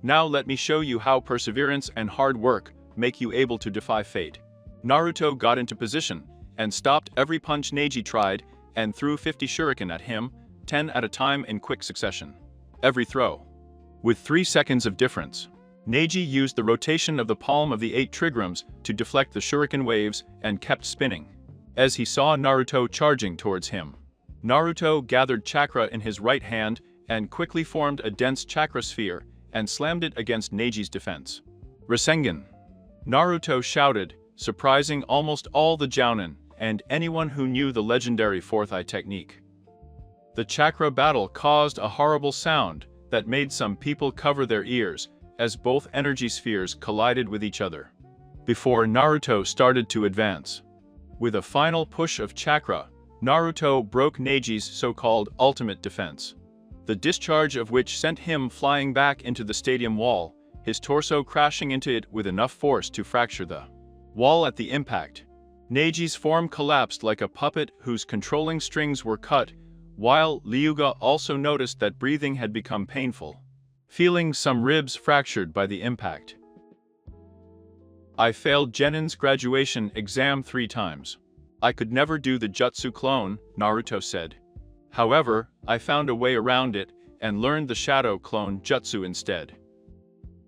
Now let me show you how perseverance and hard work make you able to defy fate. Naruto got into position and stopped every punch Neji tried and threw 50 shuriken at him, 10 at a time in quick succession. Every throw. With 3 seconds of difference. Neji used the rotation of the palm of the 8 trigrams to deflect the shuriken waves and kept spinning. As he saw Naruto charging towards him, Naruto gathered chakra in his right hand and quickly formed a dense chakra sphere and slammed it against Neji's defense. Rasengan! Naruto shouted, surprising almost all the Jounin and anyone who knew the legendary Fourth Eye technique. The chakra battle caused a horrible sound that made some people cover their ears as both energy spheres collided with each other. Before Naruto started to advance. With a final push of chakra, Naruto broke Neji's so-called ultimate defense. The discharge of which sent him flying back into the stadium wall, his torso crashing into it with enough force to fracture the wall at the impact. Neji's form collapsed like a puppet whose controlling strings were cut, while Ryuga also noticed that breathing had become painful, feeling some ribs fractured by the impact. I failed Genin's graduation exam 3 times. I could never do the jutsu clone, Naruto said. However, I found a way around it and learned the shadow clone jutsu instead.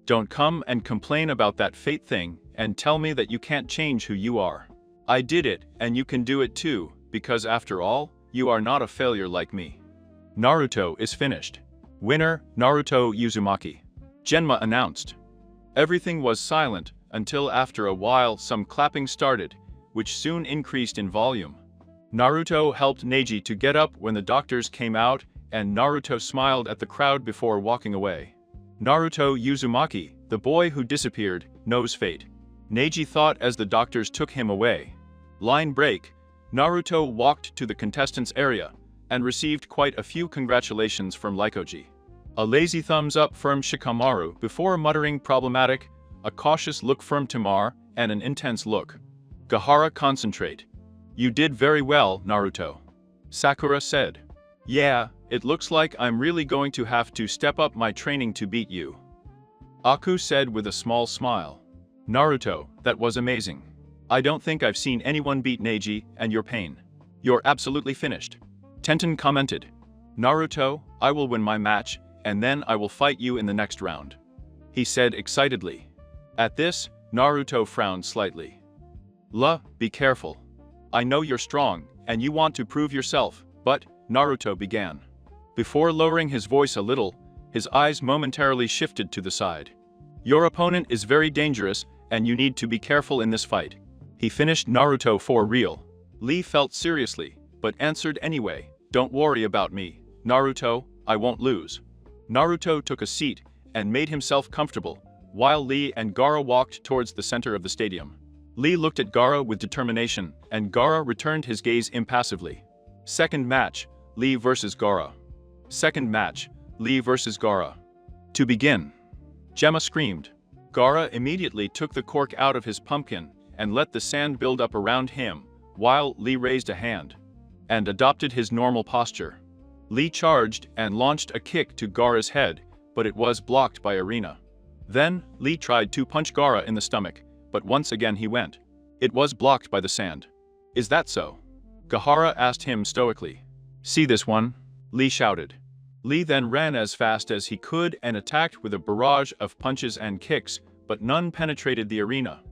Don't come and complain about that fate thing and tell me that you can't change who you are. I did it, and you can do it too, because after all, you are not a failure like me. Naruto is finished. Winner, Naruto Uzumaki. Genma announced. Everything was silent until after a while some clapping started, which soon increased in volume. Naruto helped Neji to get up when the doctors came out, and Naruto smiled at the crowd before walking away. Naruto Uzumaki, the boy who disappeared, knows fate. Neji thought as the doctors took him away. Line break, Naruto walked to the contestants area and received quite a few congratulations from Lykoji. A lazy thumbs up from Shikamaru before muttering problematic, a cautious look from Tamar, and an intense look. Gahara, concentrate. You did very well, Naruto. Sakura said. Yeah, it looks like I'm really going to have to step up my training to beat you. Aku said with a small smile. Naruto, that was amazing. I don't think I've seen anyone beat Neji and your pain. You're absolutely finished. Tenten commented. Naruto, I will win my match, and then I will fight you in the next round. He said excitedly. At this, Naruto frowned slightly. Be careful. I know you're strong, and you want to prove yourself, but, Naruto began. Before lowering his voice a little, his eyes momentarily shifted to the side. Your opponent is very dangerous, and you need to be careful in this fight. He finished Naruto for real. Lee felt seriously, but answered anyway. Don't worry about me, Naruto, I won't lose. Naruto took a seat and made himself comfortable, while Lee and Gaara walked towards the center of the stadium. Lee looked at Gaara with determination, and Gaara returned his gaze impassively. Second match, Lee versus Gaara. Second match, Lee versus Gaara. To begin. Gemma screamed. Gaara immediately took the cork out of his pumpkin and let the sand build up around him, while Lee raised a hand and adopted his normal posture. Lee charged and launched a kick to Gaara's head, but it was blocked by Arena. Then, Lee tried to punch Gaara in the stomach, but once again he went. It was blocked by the sand. Is that so? Gahara asked him stoically. See this one? Lee shouted. Lee then ran as fast as he could and attacked with a barrage of punches and kicks, but none penetrated the arena.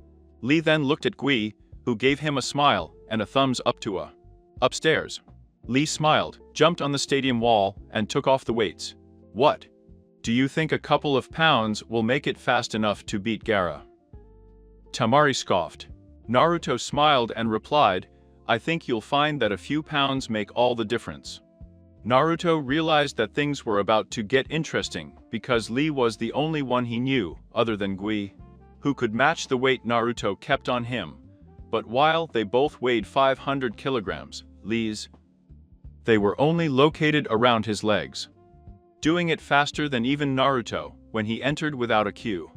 Lee then looked at Gui, who gave him a smile and a thumbs up to a upstairs. Lee smiled, jumped on the stadium wall, and took off the weights. What? Do you think a couple of pounds will make it fast enough to beat Gaara? Tamari scoffed. Naruto smiled and replied, I think you'll find that a few pounds make all the difference. Naruto realized that things were about to get interesting because Lee was the only one he knew, other than Gui, who could match the weight Naruto kept on him. But while they both weighed 500 kilograms, they were only located around his legs. Doing it faster than even Naruto when he entered without a cue.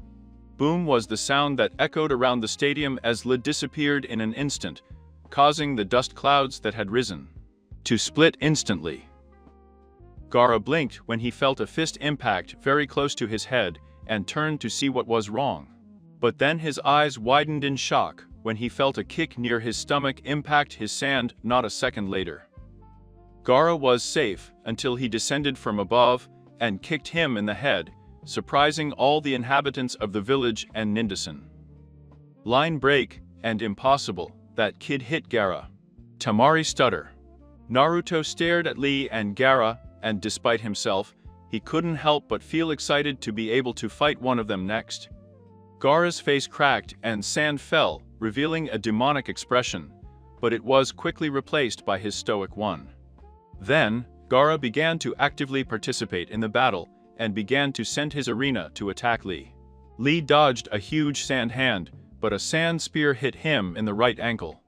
Boom was the sound that echoed around the stadium as Lee disappeared in an instant, causing the dust clouds that had risen to split instantly. Gaara blinked when he felt a fist impact very close to his head and turned to see what was wrong. But then his eyes widened in shock when he felt a kick near his stomach impact his sand not a second later. Gaara was safe until he descended from above and kicked him in the head, surprising all the inhabitants of the village and Nindasan. Line break, and impossible, that kid hit Gaara. Tamari stutter. Naruto stared at Lee and Gaara, and despite himself, he couldn't help but feel excited to be able to fight one of them next. Gaara's face cracked and sand fell, revealing a demonic expression, but it was quickly replaced by his stoic one. Then, Gaara began to actively participate in the battle and began to send his arena to attack Lee. Lee dodged a huge sand hand, but a sand spear hit him in the right ankle.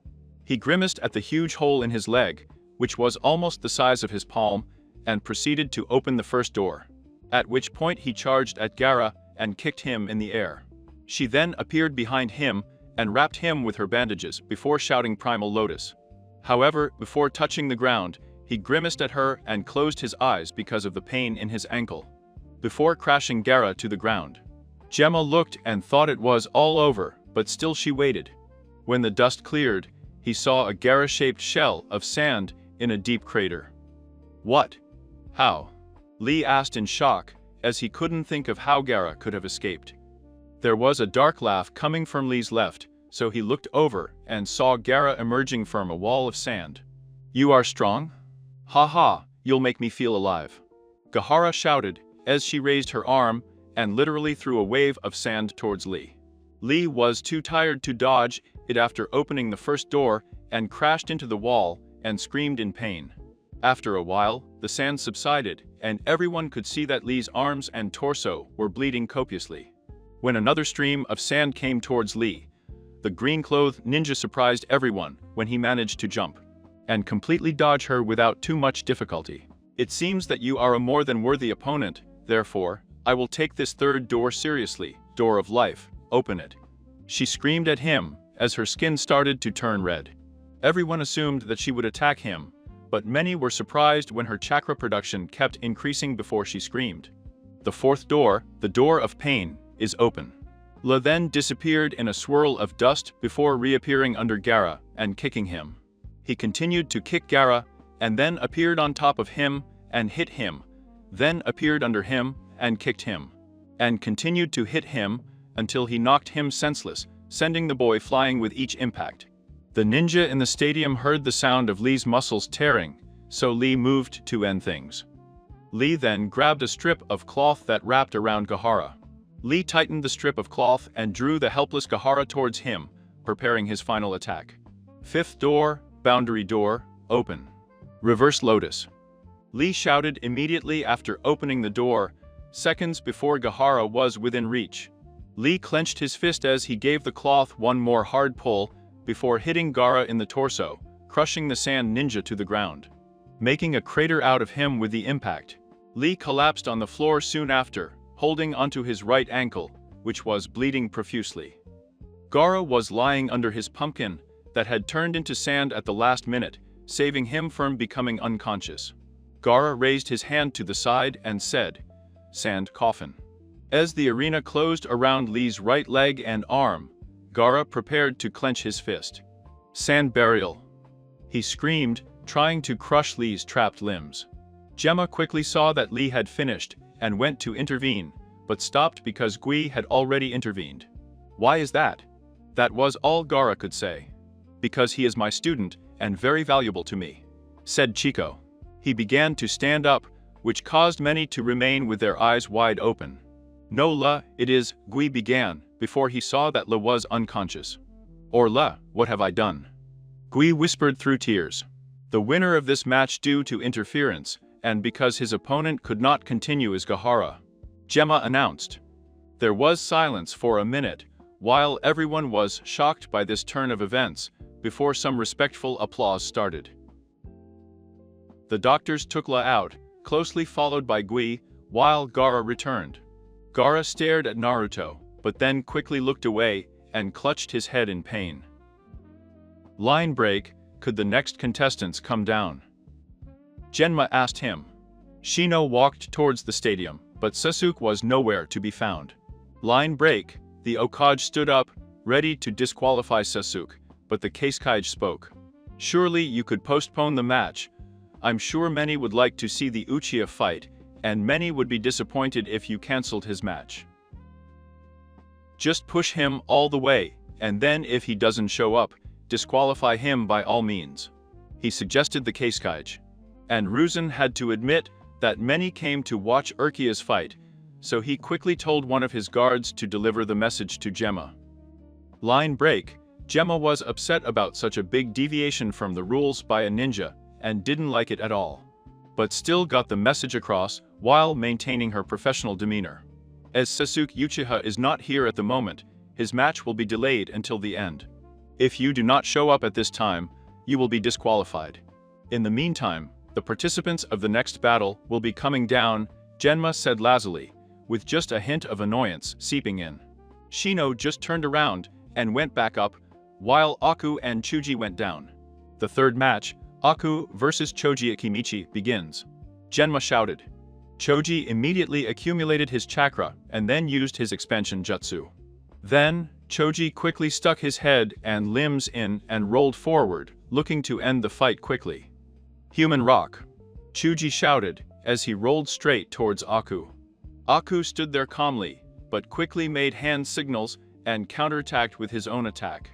He grimaced at the huge hole in his leg, which was almost the size of his palm, and proceeded to open the first door. At which point he charged at Gaara and kicked him in the air. She then appeared behind him and wrapped him with her bandages before shouting Primal Lotus. However, before touching the ground, he grimaced at her and closed his eyes because of the pain in his ankle, before crashing Gaara to the ground. Gemma looked and thought it was all over, but still she waited. When the dust cleared, he saw a Gaara-shaped shell of sand in a deep crater. What? How? Lee asked in shock, as he couldn't think of how Gaara could have escaped. There was a dark laugh coming from Lee's left, so he looked over and saw Gaara emerging from a wall of sand. You are strong? Ha ha, you'll make me feel alive. Gahara shouted as she raised her arm and literally threw a wave of sand towards Lee. Lee was too tired to dodge it after opening the first door and crashed into the wall and screamed in pain. After a while, the sand subsided and everyone could see that Lee's arms and torso were bleeding copiously. When another stream of sand came towards Lee, the green-clothed ninja surprised everyone when he managed to jump and completely dodge her without too much difficulty. It seems that you are a more than worthy opponent, Therefore, I will take this third door seriously. Door of life, open it. She screamed at him as her skin started to turn red. Everyone assumed that she would attack him, but many were surprised when her chakra production kept increasing before she screamed. The fourth door, the door of pain, is open. La then disappeared in a swirl of dust before reappearing under Gaara and kicking him. He continued to kick Gaara and then appeared on top of him and hit him, then appeared under him and kicked him, and continued to hit him until he knocked him senseless, sending the boy flying with each impact. The ninja in the stadium heard the sound of Lee's muscles tearing, so Lee moved to end things. Lee then grabbed a strip of cloth that wrapped around Gaara. Lee tightened the strip of cloth and drew the helpless Gaara towards him, preparing his final attack. Fifth door, boundary door, open. Reverse Lotus. Lee shouted immediately after opening the door, seconds before Gaara was within reach. Lee clenched his fist as he gave the cloth one more hard pull before hitting Gaara in the torso, crushing the sand ninja to the ground. Making a crater out of him with the impact. Lee collapsed on the floor soon after, holding onto his right ankle, which was bleeding profusely. Gaara was lying under his pumpkin that had turned into sand at the last minute, saving him from becoming unconscious. Gaara raised his hand to the side and said, "Sand coffin." As the arena closed around Lee's right leg and arm, Gaara prepared to clench his fist. "Sand burial." He screamed, trying to crush Lee's trapped limbs. Gemma quickly saw that Lee had finished and went to intervene, but stopped because Gui had already intervened. "Why is that?" That was all Gaara could say. "Because he is my student and very valuable to me," said Chico. He began to stand up, which caused many to remain with their eyes wide open. "No, La, it is," Gui began, before he saw that La was unconscious. "Or La, what have I done?" Gui whispered through tears. The winner of this match due to interference, and because his opponent could not continue is Gaara, Gemma announced. There was silence for a minute, while everyone was shocked by this turn of events, before some respectful applause started. The doctors took La out, closely followed by Gui, while Gaara returned. Gaara stared at Naruto, but then quickly looked away and clutched his head in pain. Line break, could the next contestants come down? Genma asked him. Shino walked towards the stadium, but Sasuke was nowhere to be found. Line break, the Hokage stood up, ready to disqualify Sasuke, but the Kazekage spoke. Surely you could postpone the match. I'm sure many would like to see the Uchiha fight, and many would be disappointed if you cancelled his match. Just push him all the way, and then if he doesn't show up, disqualify him by all means. He suggested the Kazekage. And Ruzan had to admit that many came to watch Urkia's fight, so he quickly told one of his guards to deliver the message to Gemma. Line break, Gemma was upset about such a big deviation from the rules by a ninja, and didn't like it at all. But still got the message across, while maintaining her professional demeanor. As Sasuke Uchiha is not here at the moment, his match will be delayed until the end. If you do not show up at this time, you will be disqualified. In the meantime, the participants of the next battle will be coming down, Genma said lazily, with just a hint of annoyance seeping in. Shino just turned around and went back up, while Aku and Chuji went down. The third match, Aku versus Choji Akimichi, begins. Genma shouted. Choji immediately accumulated his chakra and then used his expansion jutsu. Then, Choji quickly stuck his head and limbs in and rolled forward, looking to end the fight quickly. Human rock, Chuji shouted as he rolled straight towards Aku. Aku stood there calmly, but quickly made hand signals and counterattacked with his own attack.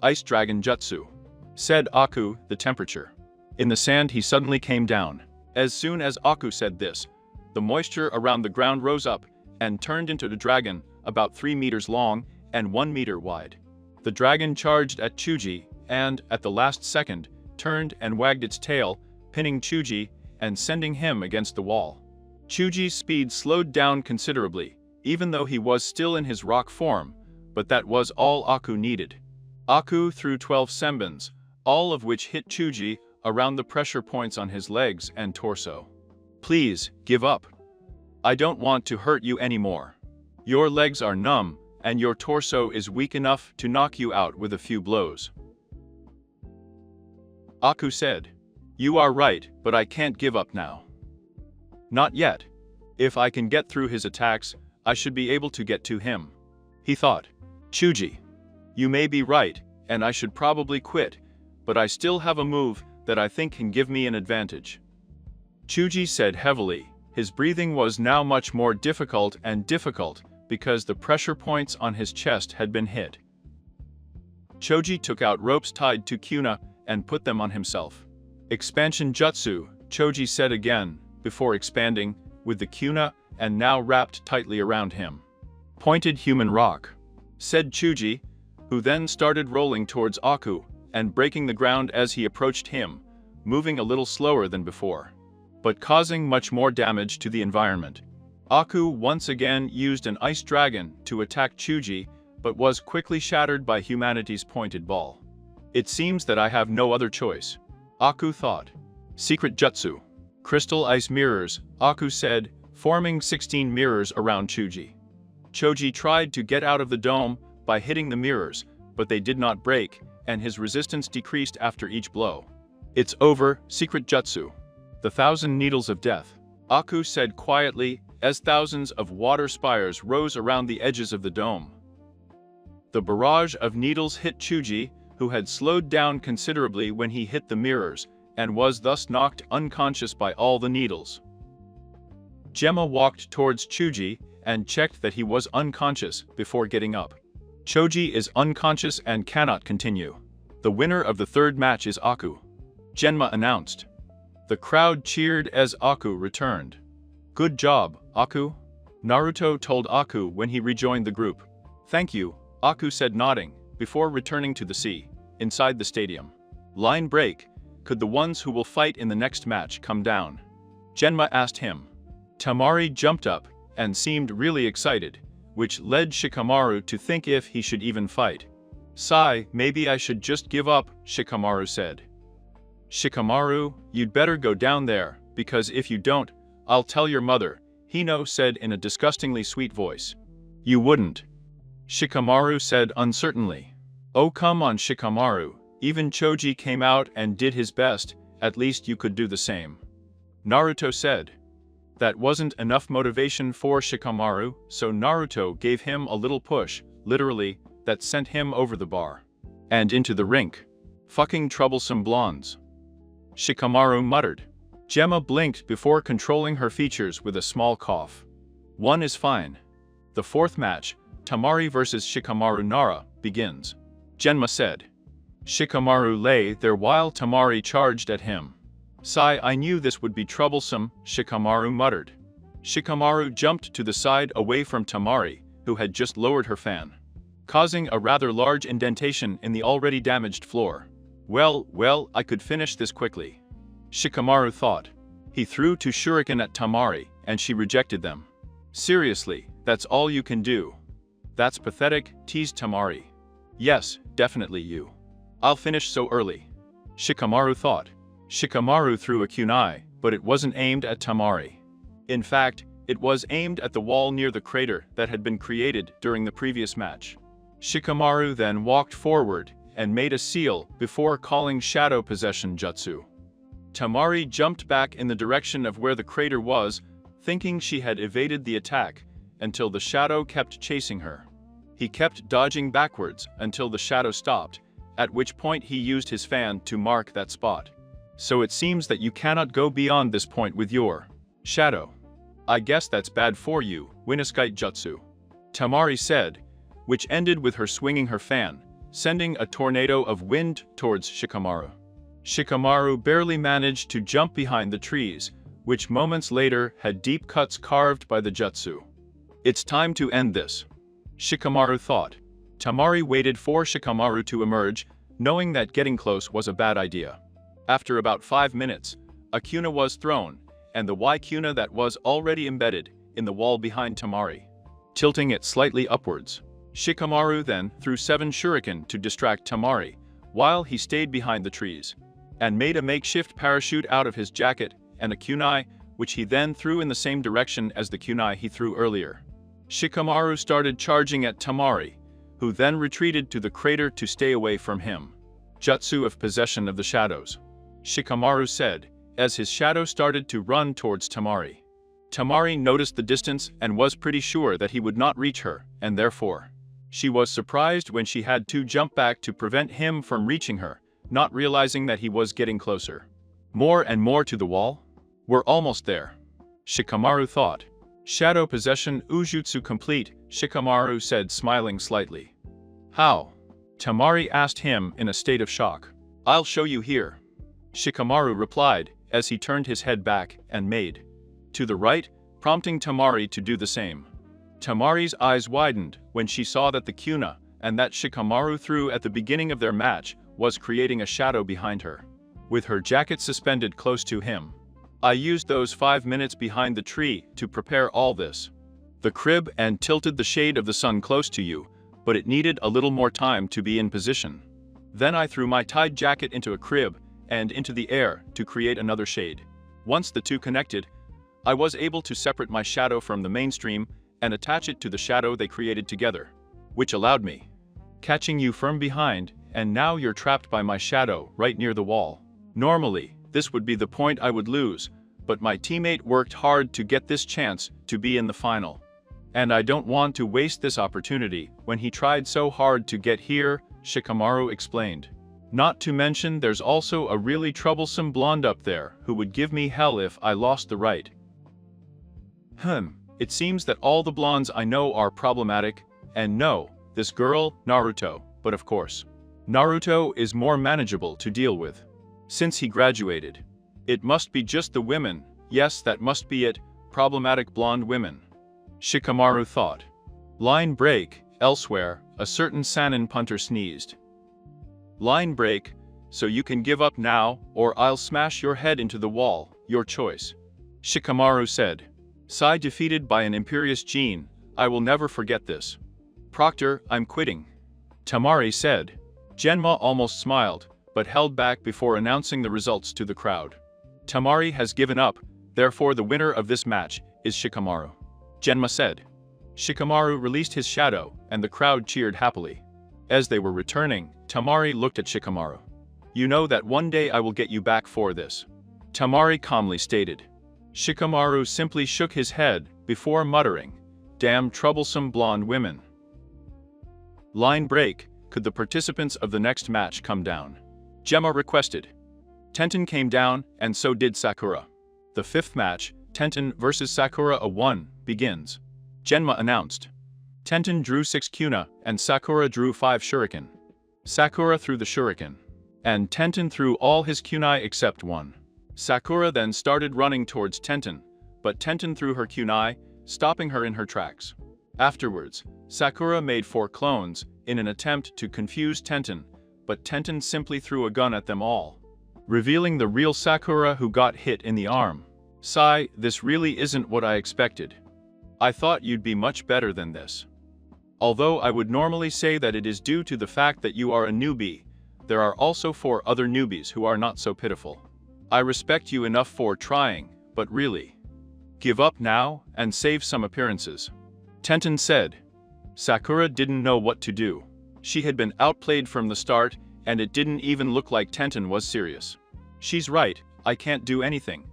Ice Dragon Jutsu, said Aku, the temperature. In the sand he suddenly came down. As soon as Aku said this, the moisture around the ground rose up and turned into a dragon about 3 meters long and 1 meter wide. The dragon charged at Chuji and, at the last second, turned and wagged its tail, pinning Chuji and sending him against the wall. Chuji's speed slowed down considerably, even though he was still in his rock form, but that was all Aku needed. Aku threw 12 senbons, all of which hit Chuji around the pressure points on his legs and torso. Please, give up. I don't want to hurt you anymore. Your legs are numb, and your torso is weak enough to knock you out with a few blows. Aku said. You are right, but I can't give up now. Not yet. If I can get through his attacks, I should be able to get to him. He thought. Chuji. You may be right, and I should probably quit, but I still have a move that I think can give me an advantage. Chuji said heavily. His breathing was now much more difficult because the pressure points on his chest had been hit. Choji took out ropes tied to Kuna and put them on himself. Expansion jutsu, Choji said again, before expanding, with the Kuna and now wrapped tightly around him. Pointed human rock, said Chuji, who then started rolling towards Aku and breaking the ground as he approached him, moving a little slower than before, but causing much more damage to the environment. Aku once again used an ice dragon to attack Chuji, but was quickly shattered by humanity's pointed ball. It seems that I have no other choice, Aku thought. Secret jutsu. Crystal ice mirrors, Aku said, forming 16 mirrors around Chuji. Choji tried to get out of the dome by hitting the mirrors, but they did not break, and his resistance decreased after each blow. It's over, secret jutsu. The 1,000 needles of death, Aku said quietly as thousands of water spires rose around the edges of the dome. The barrage of needles hit Chuji, who had slowed down considerably when he hit the mirrors, and was thus knocked unconscious by all the needles. Gemma walked towards Chuji and checked that he was unconscious before getting up. Choji is unconscious and cannot continue. The winner of the third match is Aku, Gemma announced. The crowd cheered as Aku returned. Good job, Aku, Naruto told Aku when he rejoined the group. Thank you, Aku said nodding, before returning to the sea, inside the stadium. Line break, could the ones who will fight in the next match come down? Genma asked him. Tamari jumped up and seemed really excited, which led Shikamaru to think if he should even fight. Sigh, maybe I should just give up, Shikamaru said. Shikamaru, you'd better go down there, because if you don't, I'll tell your mother, Hino said in a disgustingly sweet voice. You wouldn't, Shikamaru said uncertainly. Oh come on Shikamaru, even Choji came out and did his best, at least you could do the same. Naruto said. That wasn't enough motivation for Shikamaru, so Naruto gave him a little push, literally, that sent him over the bar. And into the rink. Fucking troublesome blondes. Shikamaru muttered. Gemma blinked before controlling her features with a small cough. One is fine. The fourth match, Tamari vs Shikamaru Nara, begins. Genma said. Shikamaru lay there while Tamari charged at him. Sigh, I knew this would be troublesome, Shikamaru muttered. Shikamaru jumped to the side away from Tamari, who had just lowered her fan, causing a rather large indentation in the already damaged floor. Well, I could finish this quickly, Shikamaru thought. He threw two shuriken at Tamari, and she rejected them. Seriously, that's all you can do? That's pathetic, teased Tamari. Yes, definitely you. I'll finish so early, Shikamaru thought. Shikamaru threw a kunai, but it wasn't aimed at Tamari. In fact, it was aimed at the wall near the crater that had been created during the previous match. Shikamaru then walked forward and made a seal before calling Shadow Possession Jutsu. Tamari jumped back in the direction of where the crater was, thinking she had evaded the attack, until the shadow kept chasing her. He kept dodging backwards until the shadow stopped, at which point he used his fan to mark that spot. So it seems that you cannot go beyond this point with your shadow. I guess that's bad for you, Wineskite Jutsu, Tamari said, which ended with her swinging her fan, sending a tornado of wind towards Shikamaru. Shikamaru barely managed to jump behind the trees, which moments later had deep cuts carved by the jutsu. It's time to end this, Shikamaru thought. Tamari waited for Shikamaru to emerge, knowing that getting close was a bad idea. After about 5 minutes, a kuna was thrown, and the Y kuna that was already embedded in the wall behind Tamari, tilting it slightly upwards. Shikamaru then threw 7 shuriken to distract Tamari, while he stayed behind the trees, and made a makeshift parachute out of his jacket and a kunai, which he then threw in the same direction as the kunai he threw earlier. Shikamaru started charging at Tamari, who then retreated to the crater to stay away from him. Jutsu of Possession of the Shadows, Shikamaru said, as his shadow started to run towards Tamari. Tamari noticed the distance and was pretty sure that he would not reach her, and therefore, she was surprised when she had to jump back to prevent him from reaching her, not realizing that he was getting closer. More and more to the wall? We're almost there, Shikamaru thought. Shadow Possession Ujutsu complete, Shikamaru said, smiling slightly. How? Tamari asked him in a state of shock. I'll show you here, Shikamaru replied, as he turned his head back and made to the right, prompting Tamari to do the same. Tamari's eyes widened when she saw that the kuna and that Shikamaru threw at the beginning of their match was creating a shadow behind her, with her jacket suspended close to him. I used those 5 minutes behind the tree to prepare all this. The crib and tilted the shade of the sun close to you, but it needed a little more time to be in position. Then I threw my tied jacket into a crib and into the air to create another shade. Once the two connected, I was able to separate my shadow from the mainstream and attach it to the shadow they created together, which allowed me catching you from behind, and now you're trapped by my shadow right near the wall. Normally, this would be the point I would lose, but my teammate worked hard to get this chance to be in the final. And I don't want to waste this opportunity when he tried so hard to get here, Shikamaru explained. Not to mention there's also a really troublesome blonde up there who would give me hell if I lost the right. It seems that all the blondes I know are problematic, and no, this girl, Naruto, but of course, Naruto is more manageable to deal with. Since he graduated, it must be just the women, yes, that must be it, problematic blonde women, Shikamaru thought. Line break, elsewhere, a certain Sannin punter sneezed. Line break, so you can give up now, or I'll smash your head into the wall, your choice, Shikamaru said. Sai defeated by an imperious gene, I will never forget this. Proctor, I'm quitting, Tamari said. Genma almost smiled, but held back before announcing the results to the crowd. Tamari has given up, therefore the winner of this match is Shikamaru, Genma said. Shikamaru released his shadow, and the crowd cheered happily. As they were returning, Tamari looked at Shikamaru. You know that one day I will get you back for this, Tamari calmly stated. Shikamaru simply shook his head before muttering, damn troublesome blonde women. Line break, could the participants of the next match come down? Gemma requested. Tenten came down, and so did Sakura. The fifth match, Tenten vs Sakura A1, begins, Genma announced. Tenten drew 6 kuna, and Sakura drew 5 shuriken. Sakura threw the shuriken, and Tenten threw all his kunai except one. Sakura then started running towards Tenten, but Tenten threw her kunai, stopping her in her tracks. Afterwards, Sakura made 4 clones in an attempt to confuse Tenten, but Tenten simply threw a gun at them all, revealing the real Sakura who got hit in the arm. Sai, this really isn't what I expected. I thought you'd be much better than this. Although I would normally say that it is due to the fact that you are a newbie, there are also 4 other newbies who are not so pitiful. I respect you enough for trying, but really, give up now and save some appearances, Tenten said. Sakura didn't know what to do. She had been outplayed from the start, and it didn't even look like Tenten was serious. She's right, I can't do anything.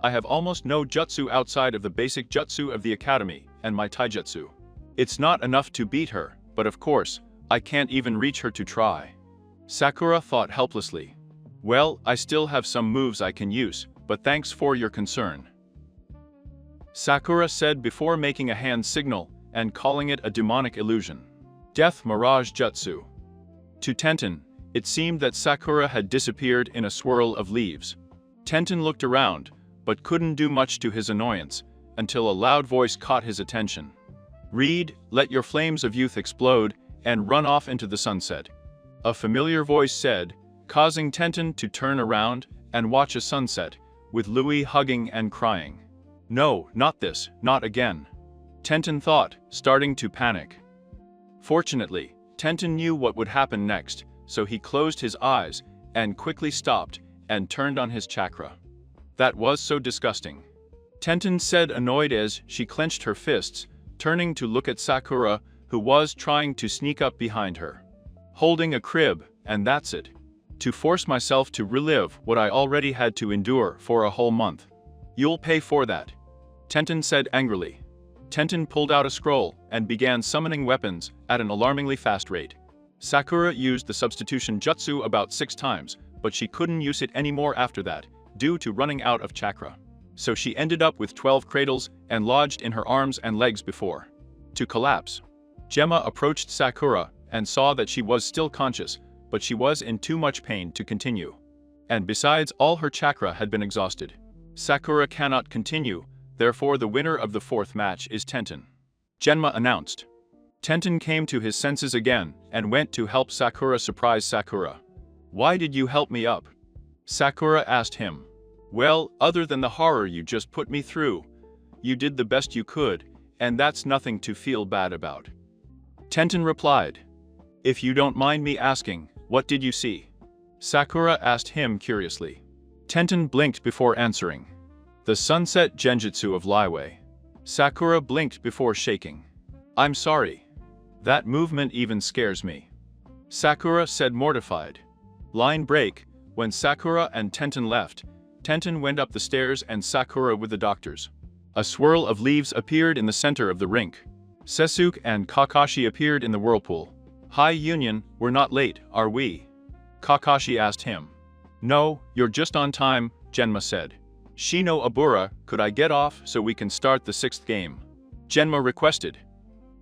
I have almost no jutsu outside of the basic jutsu of the academy and my taijutsu. It's not enough to beat her, but of course, I can't even reach her to try. Sakura thought helplessly. Well, I still have some moves I can use, but thanks for your concern, Sakura said before making a hand signal and calling it a demonic illusion. Death Mirage Jutsu. To Tenten, it seemed that Sakura had disappeared in a swirl of leaves. Tenten looked around, but couldn't do much to his annoyance, until a loud voice caught his attention. Read, let your flames of youth explode, and run off into the sunset, a familiar voice said, causing Tenten to turn around and watch a sunset, with Louis hugging and crying. No, not this, not again, Tenten thought, starting to panic. Fortunately, Tenten knew what would happen next, so he closed his eyes and quickly stopped and turned on his chakra. That was so disgusting. Tenten said, annoyed as she clenched her fists, turning to look at Sakura, who was trying to sneak up behind her. Holding a crib, and that's it. To force myself to relive what I already had to endure for a whole month. You'll pay for that, Tenten said angrily. Tenten pulled out a scroll and began summoning weapons at an alarmingly fast rate. Sakura used the substitution jutsu about 6 times, but she couldn't use it anymore after that, due to running out of chakra. So she ended up with 12 cradles and lodged in her arms and legs before to collapse. Gemma approached Sakura and saw that she was still conscious, but she was in too much pain to continue. And besides, all her chakra had been exhausted. Sakura cannot continue, therefore the winner of the 4th match is Tenten, Genma announced. Tenten came to his senses again and went to help Sakura. Surprise Sakura. Why did you help me up? Sakura asked him. Well, other than the horror you just put me through, you did the best you could, and that's nothing to feel bad about. Tenten replied. If you don't mind me asking, what did you see? Sakura asked him curiously. Tenten blinked before answering. The sunset genjutsu of Laiwei. Sakura blinked before shaking. I'm sorry. That movement even scares me. Sakura said, mortified. Line break. When Sakura and Tenten left, Tenten went up the stairs and Sakura with the doctors. A swirl of leaves appeared in the center of the rink. Sasuke and Kakashi appeared in the whirlpool. Hi Union, we're not late, are we? Kakashi asked him. No, you're just on time, Genma said. Shino Abura, could I get off so we can start the 6th game? Genma requested.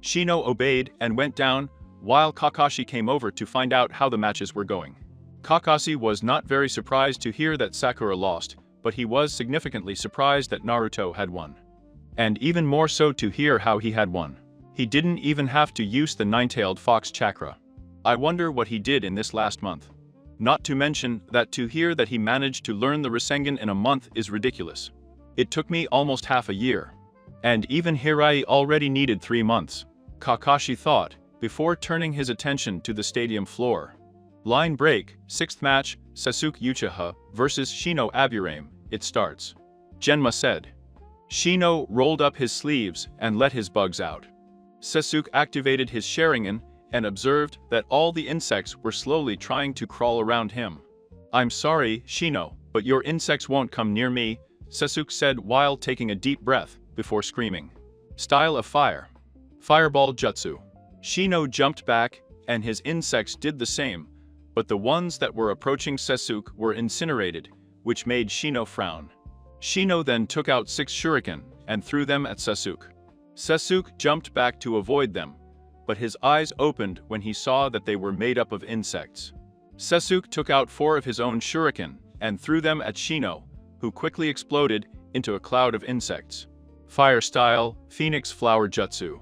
Shino obeyed and went down, while Kakashi came over to find out how the matches were going. Kakashi was not very surprised to hear that Sakura lost, but he was significantly surprised that Naruto had won. And even more so to hear how he had won. He didn't even have to use the 9-tailed fox chakra. I wonder what he did in this last month. Not to mention that to hear that he managed to learn the Rasengan in a month is ridiculous. It took me almost half a year. And even Hirai already needed 3 months. Kakashi thought, before turning his attention to the stadium floor. Line break, 6th match, Sasuke Uchiha versus Shino Aburame, it starts. Genma said. Shino rolled up his sleeves and let his bugs out. Sasuke activated his Sharingan and observed that all the insects were slowly trying to crawl around him. I'm sorry, Shino, but your insects won't come near me, Sasuke said while taking a deep breath before screaming. Style of fire. Fireball jutsu. Shino jumped back, and his insects did the same, but the ones that were approaching Sasuke were incinerated, which made Shino frown. Shino then took out 6 shuriken and threw them at Sasuke. Sasuke jumped back to avoid them, but his eyes opened when he saw that they were made up of insects. Sasuke took out 4 of his own shuriken and threw them at Shino, who quickly exploded into a cloud of insects. Fire style, Phoenix Flower Jutsu.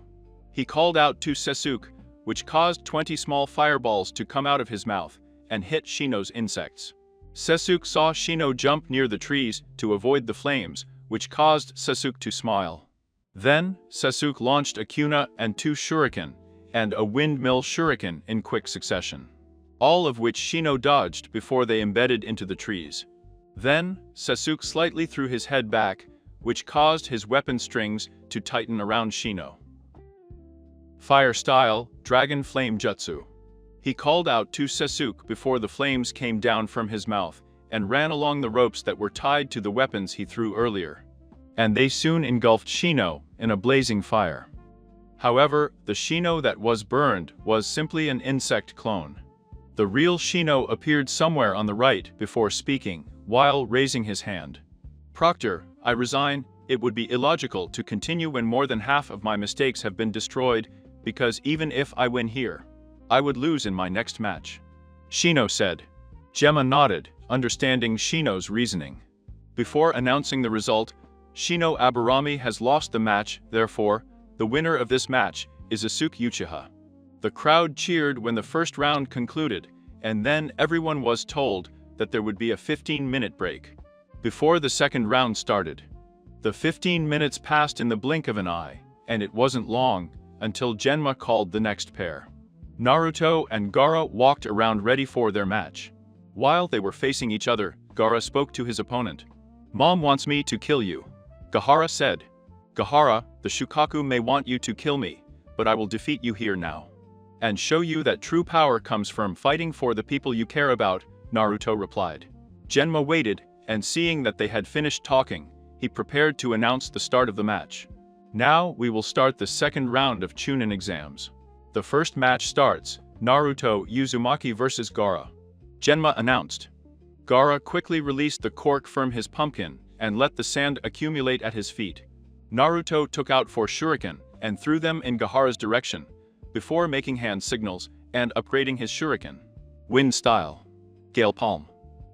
He called out to Sasuke, which caused 20 small fireballs to come out of his mouth and hit Shino's insects. Sasuke saw Shino jump near the trees to avoid the flames, which caused Sasuke to smile. Then, Sasuke launched a Kuna and 2 shuriken, and a windmill shuriken in quick succession. All of which Shino dodged before they embedded into the trees. Then, Sasuke slightly threw his head back, which caused his weapon strings to tighten around Shino. Fire style, Dragon Flame Jutsu. He called out to Sasuke before the flames came down from his mouth and ran along the ropes that were tied to the weapons he threw earlier. And they soon engulfed Shino in a blazing fire. However, the Shino that was burned was simply an insect clone. The real Shino appeared somewhere on the right before speaking, while raising his hand. Proctor, I resign. It would be illogical to continue when more than half of my mistakes have been destroyed, because even if I win here, I would lose in my next match. Shino said. Gemma nodded, understanding Shino's reasoning. Before announcing the result, Shino Aburame has lost the match, therefore, the winner of this match is Sasuke Uchiha. The crowd cheered when the first round concluded, and then everyone was told that there would be a 15-minute break before the second round started. The 15 minutes passed in the blink of an eye, and it wasn't long until Genma called the next pair. Naruto and Gaara walked around ready for their match. While they were facing each other, Gaara spoke to his opponent. Mom wants me to kill you. Gahara said. Gahara, the Shukaku may want you to kill me, but I will defeat you here now. And show you that true power comes from fighting for the people you care about, Naruto replied. Genma waited, and seeing that they had finished talking, he prepared to announce the start of the match. Now we will start the second round of Chunin exams. The first match starts, Naruto Uzumaki vs. Gaara. Genma announced. Gaara quickly released the cork from his pumpkin and let the sand accumulate at his feet. Naruto took out 4 shuriken and threw them in Gahara's direction, before making hand signals and upgrading his shuriken. Wind style. Gale palm.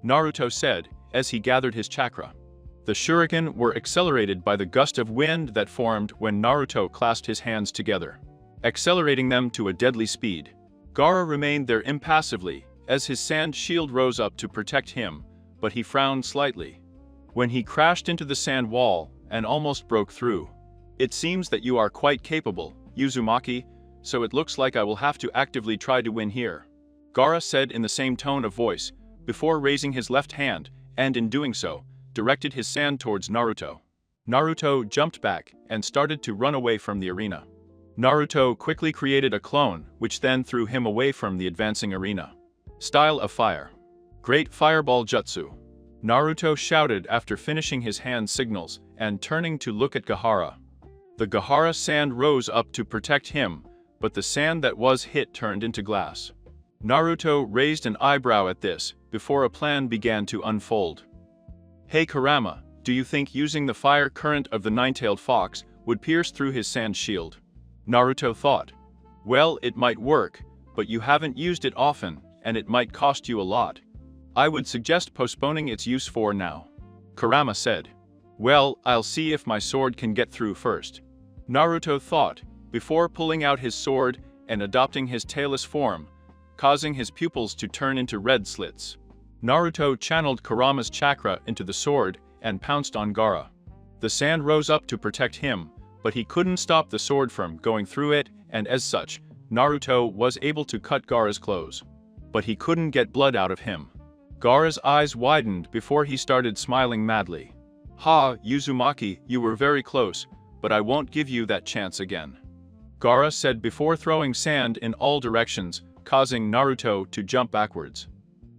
Naruto said, as he gathered his chakra. The shuriken were accelerated by the gust of wind that formed when Naruto clasped his hands together, accelerating them to a deadly speed. Gaara remained there impassively, as his sand shield rose up to protect him, but he frowned slightly. When he crashed into the sand wall and almost broke through. It seems that you are quite capable, Uzumaki, so it looks like I will have to actively try to win here. Gaara said in the same tone of voice, before raising his left hand, and in doing so, directed his sand towards Naruto. Naruto jumped back and started to run away from the arena. Naruto quickly created a clone, which then threw him away from the advancing arena. Style of fire. Great Fireball Jutsu. Naruto shouted after finishing his hand signals and turning to look at Gahara. The Gahara sand rose up to protect him, but the sand that was hit turned into glass. Naruto raised an eyebrow at this, before a plan began to unfold. Hey Kurama, do you think using the fire current of the nine-tailed fox would pierce through his sand shield? Naruto thought. Well, it might work, but you haven't used it often, and it might cost you a lot. I would suggest postponing its use for now. Kurama said. Well, I'll see if my sword can get through first. Naruto thought, before pulling out his sword and adopting his tailless form, causing his pupils to turn into red slits. Naruto channeled Kurama's chakra into the sword and pounced on Gaara. The sand rose up to protect him, but he couldn't stop the sword from going through it, and as such, Naruto was able to cut Gaara's clothes. But he couldn't get blood out of him. Gaara's eyes widened before he started smiling madly. Ha, Uzumaki, you were very close, but I won't give you that chance again. Gaara said before throwing sand in all directions, causing Naruto to jump backwards.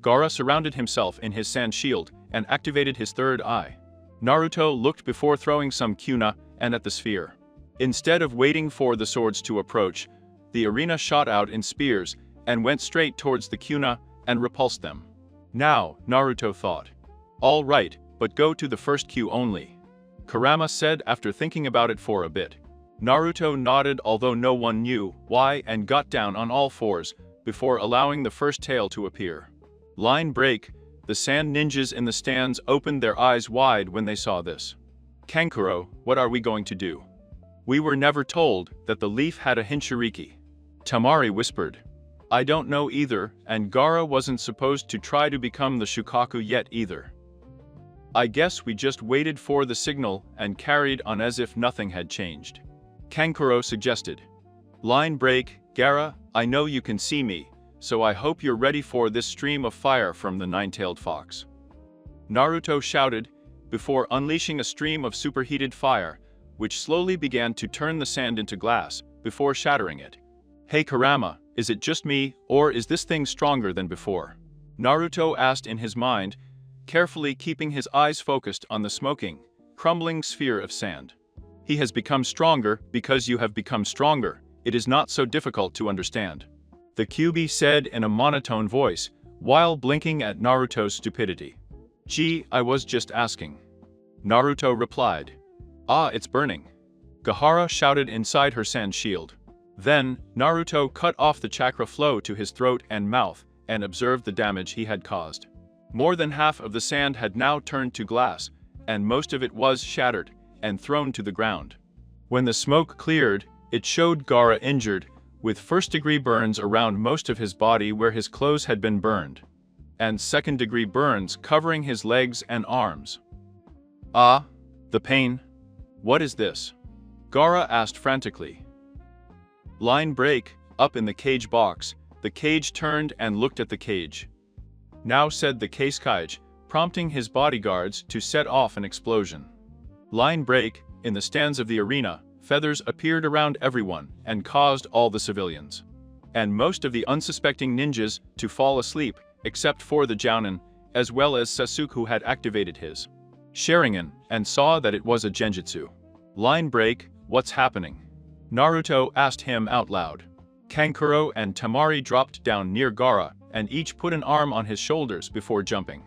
Gaara surrounded himself in his sand shield and activated his third eye. Naruto looked before throwing some Kyuna and at the sphere. Instead of waiting for the swords to approach, the arena shot out in spears and went straight towards the Kyuna and repulsed them. Now, Naruto thought. All right, but go to the first queue only. Kurama said after thinking about it for a bit. Naruto nodded although no one knew why and got down on all fours before allowing the first tail to appear. Line break, the sand ninjas in the stands opened their eyes wide when they saw this. Kankuro, what are we going to do? We were never told that the leaf had a Hinshiriki. Tamari whispered. I don't know either, and Gaara wasn't supposed to try to become the Shukaku yet either. I guess we just waited for the signal and carried on as if nothing had changed. Kankuro suggested. Line break, Gaara, I know you can see me, so I hope you're ready for this stream of fire from the nine-tailed fox. Naruto shouted, before unleashing a stream of superheated fire, which slowly began to turn the sand into glass, before shattering it. Hey Kurama, is it just me, or is this thing stronger than before? Naruto asked in his mind, carefully keeping his eyes focused on the smoking, crumbling sphere of sand. He has become stronger because you have become stronger. It is not so difficult to understand. The Kyuubi said in a monotone voice, while blinking at Naruto's stupidity. Gee, I was just asking. Naruto replied. Ah, it's burning. Gahara shouted inside her sand shield. Then, Naruto cut off the chakra flow to his throat and mouth and observed the damage he had caused. More than half of the sand had now turned to glass, and most of it was shattered and thrown to the ground. When the smoke cleared, it showed Gaara injured, with first-degree burns around most of his body where his clothes had been burned, and second-degree burns covering his legs and arms. Ah, the pain. What is this? Gaara asked frantically. Line break, up in the cage box, the cage turned and looked at the cage. Now said the Keiskage, prompting his bodyguards to set off an explosion. Line break, in the stands of the arena, feathers appeared around everyone and caused all the civilians and most of the unsuspecting ninjas to fall asleep, except for the Jounin, as well as Sasuke, who had activated his Sharingan and saw that it was a genjutsu. Line break, what's happening? Naruto asked him out loud. Kankuro and Temari dropped down near Gaara, and each put an arm on his shoulders before jumping.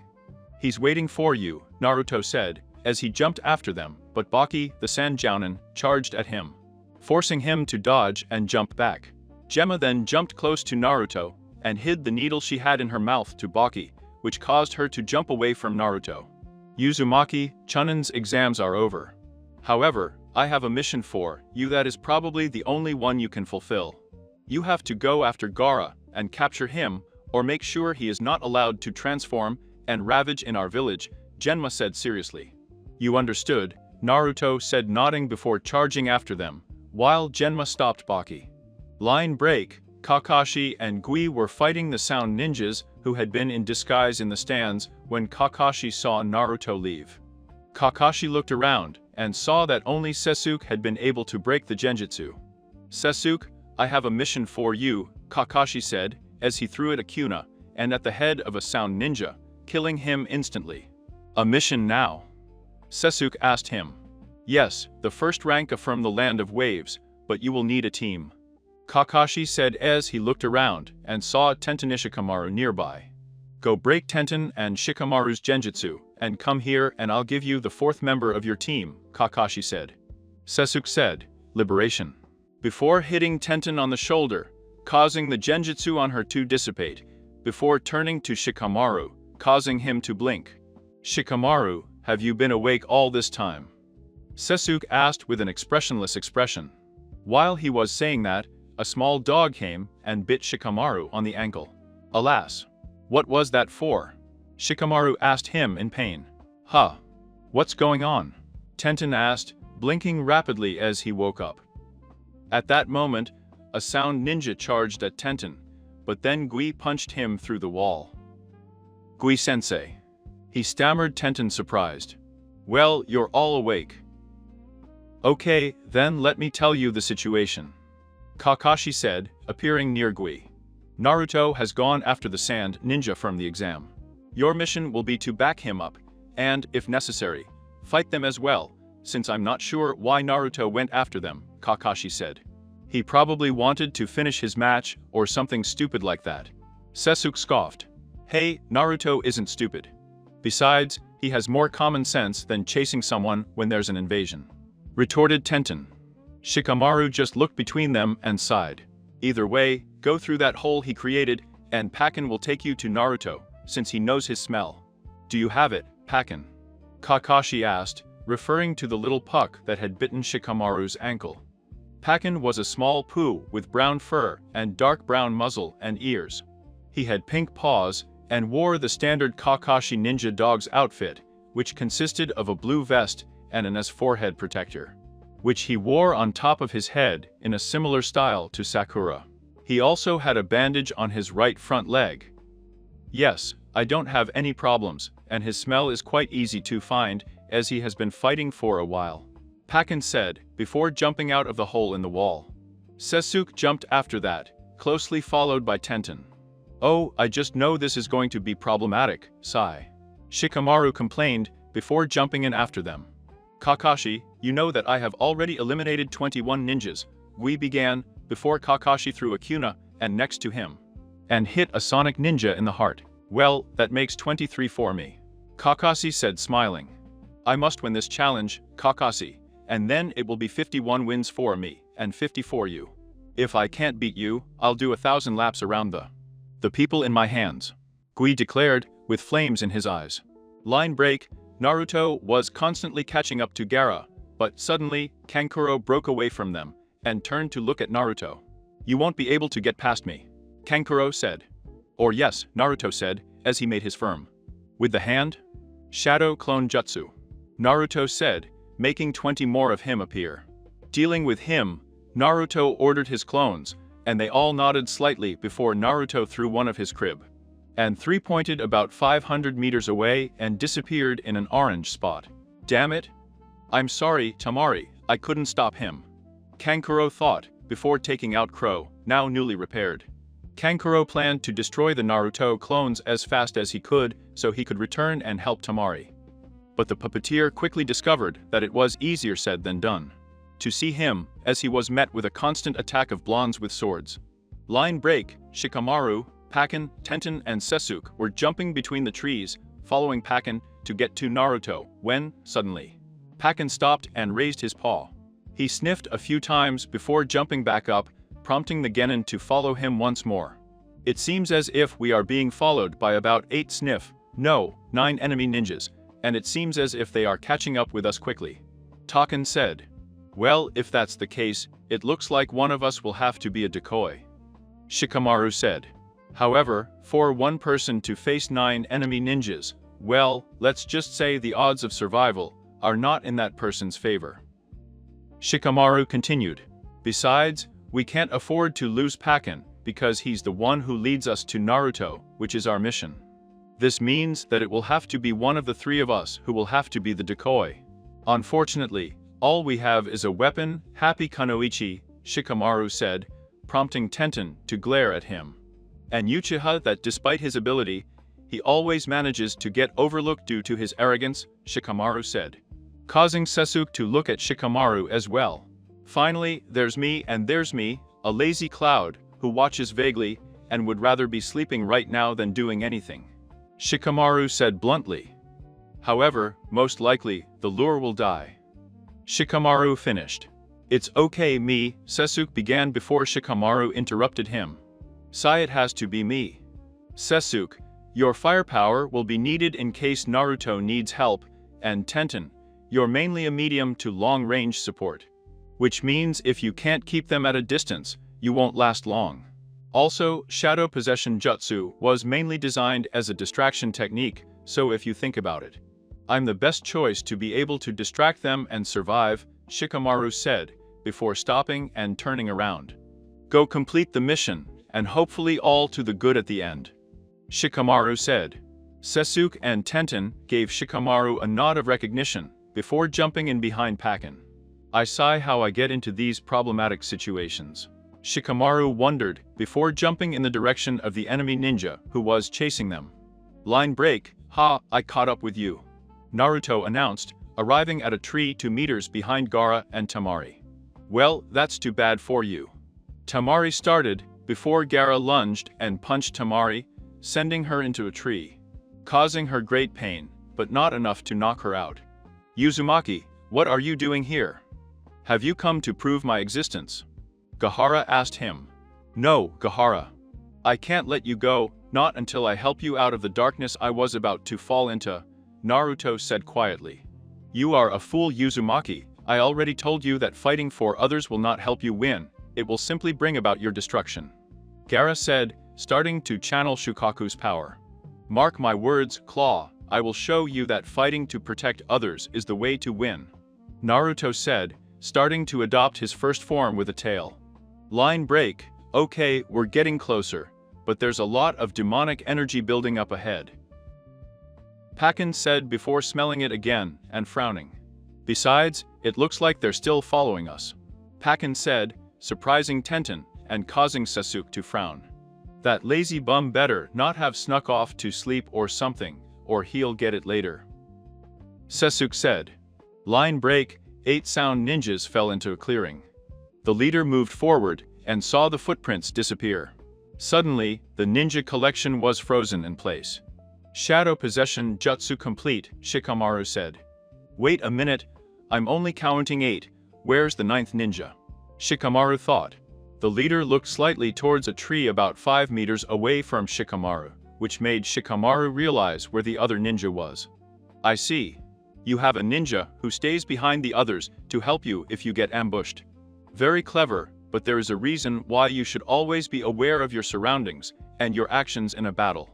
He's waiting for you, Naruto said, as he jumped after them, but Baki, the Sand Jounin, charged at him, forcing him to dodge and jump back. Gemma then jumped close to Naruto and hid the needle she had in her mouth to Baki, which caused her to jump away from Naruto. Uzumaki, Chunin's exams are over. However, I have a mission for you that is probably the only one you can fulfill. You have to go after Gaara and capture him, or make sure he is not allowed to transform and ravage in our village, Genma said seriously. You understood, Naruto said, nodding before charging after them, while Genma stopped Baki. Line break, Kakashi and Gui were fighting the Sound Ninjas who had been in disguise in the stands when Kakashi saw Naruto leave. Kakashi looked around and saw that only Sasuke had been able to break the genjutsu. Sasuke, I have a mission for you, Kakashi said, as he threw at Akuna and at the head of a Sound Ninja, killing him instantly. A mission now? Sasuke asked him. Yes, the first rank from the Land of Waves, but you will need a team. Kakashi said as he looked around and saw Tenten Shikamaru nearby. Go break Tenten and Shikamaru's genjutsu, and come here and I'll give you the fourth member of your team, Kakashi said. Sasuke said, Liberation. Before hitting Tenten on the shoulder, causing the genjutsu on her to dissipate, before turning to Shikamaru, causing him to blink. Shikamaru, have you been awake all this time? Sasuke asked with an expressionless expression. While he was saying that, a small dog came and bit Shikamaru on the ankle. Alas! What was that for? Shikamaru asked him in pain. Huh? What's going on? Tenten asked, blinking rapidly as he woke up. At that moment, a Sound Ninja charged at Tenten, but then Gui punched him through the wall. Gui-sensei. He stammered, Tenten surprised. Well, you're all awake. Okay, then let me tell you the situation. Kakashi said, appearing near Gui. Naruto has gone after the Sand Ninja from the exam. Your mission will be to back him up, and, if necessary, fight them as well, since I'm not sure why Naruto went after them, Kakashi said. He probably wanted to finish his match or something stupid like that. Sasuke scoffed. Hey, Naruto isn't stupid. Besides, he has more common sense than chasing someone when there's an invasion. Retorted Tenten. Shikamaru just looked between them and sighed. Either way, go through that hole he created, and Pakken will take you to Naruto, since he knows his smell. Do you have it, Pakken? Kakashi asked, referring to the little puck that had bitten Shikamaru's ankle. Pakken was a small poo with brown fur and dark brown muzzle and ears. He had pink paws and wore the standard Kakashi ninja dog's outfit, which consisted of a blue vest and an forehead protector, which he wore on top of his head in a similar style to Sakura. He also had a bandage on his right front leg. Yes, I don't have any problems, and his smell is quite easy to find, as he has been fighting for a while, Pakken said, before jumping out of the hole in the wall. Sasuke jumped after that, closely followed by Tenten. Oh, I just know this is going to be problematic, sigh. Shikamaru complained, before jumping in after them. Kakashi, you know that I have already eliminated 21 ninjas, Gui began, before Kakashi threw a Akuna, and next to him, and hit a Sonic Ninja in the heart. Well, that makes 23 for me. Kakashi said, smiling. I must win this challenge, Kakashi, and then it will be 51 wins for me, and 50 for you. If I can't beat you, I'll do 1,000 laps around the people in my hands, Gui declared, with flames in his eyes. Line break, Naruto was constantly catching up to Gaara, but suddenly, Kankuro broke away from them, and turned to look at Naruto. You won't be able to get past me, Kankuro said. Or yes, Naruto said, as he made his firm. With the hand? Shadow Clone Jutsu. Naruto said, making 20 more of him appear. Dealing with him, Naruto ordered his clones, and they all nodded slightly before Naruto threw one of his crib. And 3 pointed about 500 meters away and disappeared in an orange spot. Damn it! I'm sorry, Tamari, I couldn't stop him. Kankuro thought, before taking out Crow, now newly repaired. Kankuro planned to destroy the Naruto clones as fast as he could so he could return and help Tamari. But the puppeteer quickly discovered that it was easier said than done. To see him, as he was met with a constant attack of blondes with swords. Line break, Shikamaru, Pakken, Tenten and Sasuke were jumping between the trees, following Pakken to get to Naruto, when, suddenly, Pakken stopped and raised his paw. He sniffed a few times before jumping back up, prompting the genin to follow him once more. It seems as if we are being followed by about 9 enemy ninjas, and it seems as if they are catching up with us quickly. Taken said. Well, if that's the case, it looks like one of us will have to be a decoy. Shikamaru said. However, for one person to face 9 enemy ninjas, well, let's just say the odds of survival are not in that person's favor. Shikamaru continued. Besides, we can't afford to lose Pakken, because he's the one who leads us to Naruto, which is our mission. This means that it will have to be one of the 3 of us who will have to be the decoy. Unfortunately, all we have is a weapon, Happy Kunoichi, Shikamaru said, prompting Tenten to glare at him. And Uchiha that despite his ability, he always manages to get overlooked due to his arrogance, Shikamaru said, causing Sasuke to look at Shikamaru as well. Finally, there's me, a lazy cloud, who watches vaguely and would rather be sleeping right now than doing anything. Shikamaru said bluntly. However, most likely, the lure will die. Shikamaru finished. It's okay me, Sasuke began before Shikamaru interrupted him. It has to be me. Sasuke, your firepower will be needed in case Naruto needs help, and Tenten, you're mainly a medium to long-range support. Which means if you can't keep them at a distance, you won't last long. Also, Shadow Possession Jutsu was mainly designed as a distraction technique, so if you think about it, I'm the best choice to be able to distract them and survive, Shikamaru said, before stopping and turning around. Go complete the mission, and hopefully all to the good at the end. Shikamaru said. Sasuke and Tenten gave Shikamaru a nod of recognition, before jumping in behind Pakken. I sigh how I get into these problematic situations. Shikamaru wondered, before jumping in the direction of the enemy ninja who was chasing them. Line break, ha, I caught up with you. Naruto announced, arriving at a tree 2 meters behind Gaara and Tamari. Well, that's too bad for you. Tamari started, before Gaara lunged and punched Tamari, sending her into a tree, causing her great pain, but not enough to knock her out. Uzumaki, what are you doing here? Have you come to prove my existence? Gaara asked him. No, Gaara. I can't let you go, not until I help you out of the darkness I was about to fall into, Naruto said quietly. You are a fool, Uzumaki. I already told you that fighting for others will not help you win, it will simply bring about your destruction. Gaara said, starting to channel Shukaku's power. Mark my words, Claw, I will show you that fighting to protect others is the way to win. Naruto said, starting to adopt his first form with a tail. Line break, okay, we're getting closer, but there's a lot of demonic energy building up ahead. Pakken said before smelling it again and frowning. Besides, it looks like they're still following us. Pakken said, surprising Tenten and causing Sasuke to frown. That lazy bum better not have snuck off to sleep or something, or he'll get it later. Sasuke said. Line break, 8 sound ninjas fell into a clearing. The leader moved forward and saw the footprints disappear. Suddenly, the ninja collection was frozen in place. Shadow Possession Jutsu complete, Shikamaru said. Wait a minute, I'm only counting 8, where's the 9th ninja? Shikamaru thought. The leader looked slightly towards a tree about 5 meters away from Shikamaru, which made Shikamaru realize where the other ninja was. I see. You have a ninja who stays behind the others to help you if you get ambushed. Very clever, but there is a reason why you should always be aware of your surroundings and your actions in a battle.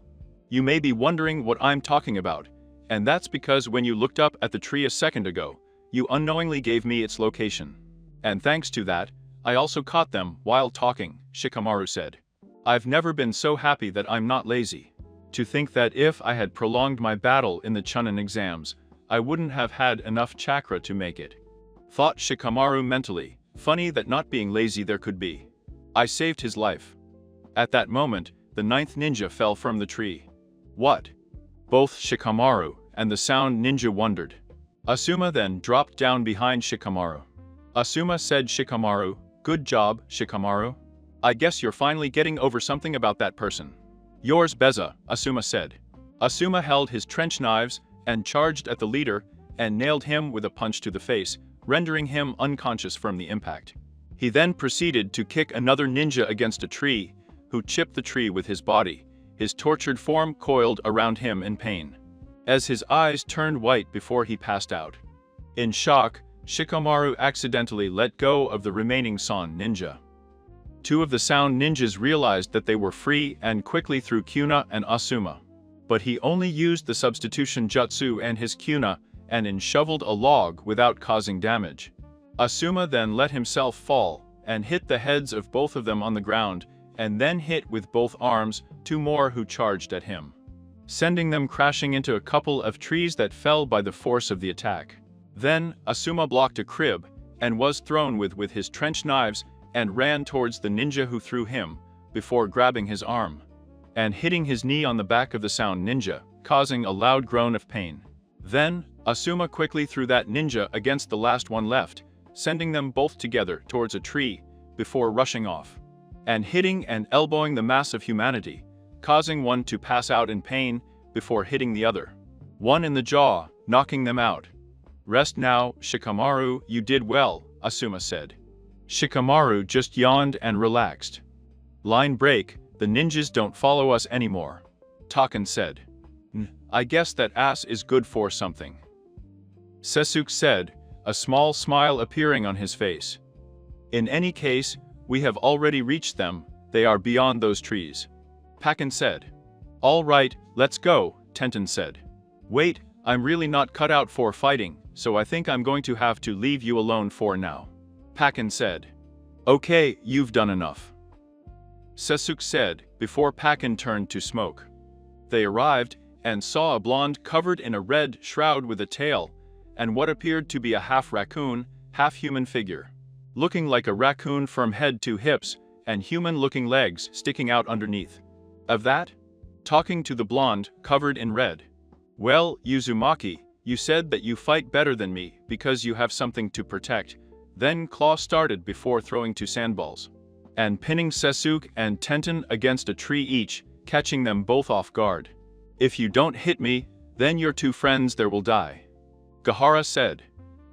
You may be wondering what I'm talking about, and that's because when you looked up at the tree a second ago, you unknowingly gave me its location. And thanks to that, I also caught them while talking, Shikamaru said. I've never been so happy that I'm not lazy. To think that if I had prolonged my battle in the Chunin exams, I wouldn't have had enough chakra to make it. Thought Shikamaru mentally, funny that not being lazy there could be. I saved his life. At that moment, the 9th ninja fell from the tree. What? Both Shikamaru and the sound ninja wondered. Asuma then dropped down behind Shikamaru. Asuma said Shikamaru, "Good job, Shikamaru. I guess you're finally getting over something about that person." "Yours Beza," Asuma said. Asuma held his trench knives and charged at the leader and nailed him with a punch to the face, rendering him unconscious from the impact. He then proceeded to kick another ninja against a tree, who chipped the tree with his body, his tortured form coiled around him in pain, as his eyes turned white before he passed out. In shock, Shikamaru accidentally let go of the remaining Son ninja. Two of the sound ninjas realized that they were free and quickly threw Kyuna and Asuma. But he only used the substitution jutsu and his Kyuna and shoveled a log without causing damage. Asuma then let himself fall and hit the heads of both of them on the ground, and then hit with both arms two more who charged at him, sending them crashing into a couple of trees that fell by the force of the attack. Then, Asuma blocked a crib and was thrown with his trench knives and ran towards the ninja who threw him, before grabbing his arm and hitting his knee on the back of the sound ninja, causing a loud groan of pain. Then, Asuma quickly threw that ninja against the last one left, sending them both together towards a tree, before rushing off and hitting and elbowing the mass of humanity, causing one to pass out in pain before hitting the other one in the jaw, knocking them out. "Rest now, Shikamaru, you did well," Asuma said. Shikamaru just yawned and relaxed. "Line break, the ninjas don't follow us anymore," Taken said. "I guess that ass is good for something," Sasuke said, a small smile appearing on his face. "In any case, we have already reached them, they are beyond those trees," Pakken said. "All right, let's go," Tenten said. "Wait, I'm really not cut out for fighting, so I think I'm going to have to leave you alone for now," Pakken said. "Okay, you've done enough," Sasuke said, before Pakken turned to Smoke. They arrived and saw a blonde covered in a red shroud with a tail and what appeared to be a half-raccoon, half-human figure, looking like a raccoon from head to hips and human-looking legs sticking out underneath of that, talking to the blonde covered in red. "Well, Uzumaki, you said that you fight better than me because you have something to protect." Then Claw started before throwing two sandballs and pinning Sasuke and Tenten against a tree each, catching them both off guard. "If you don't hit me, then your two friends there will die," Gaara said.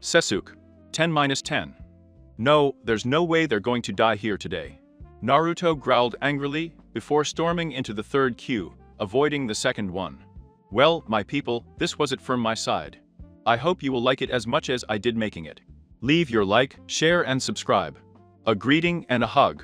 Sasuke, 10-10. "No, there's no way they're going to die here today," Naruto growled angrily, before storming into the third queue, avoiding the second one. "Well, my people, this was it from my side. I hope you will like it as much as I did making it. Leave your like, share and subscribe. A greeting and a hug.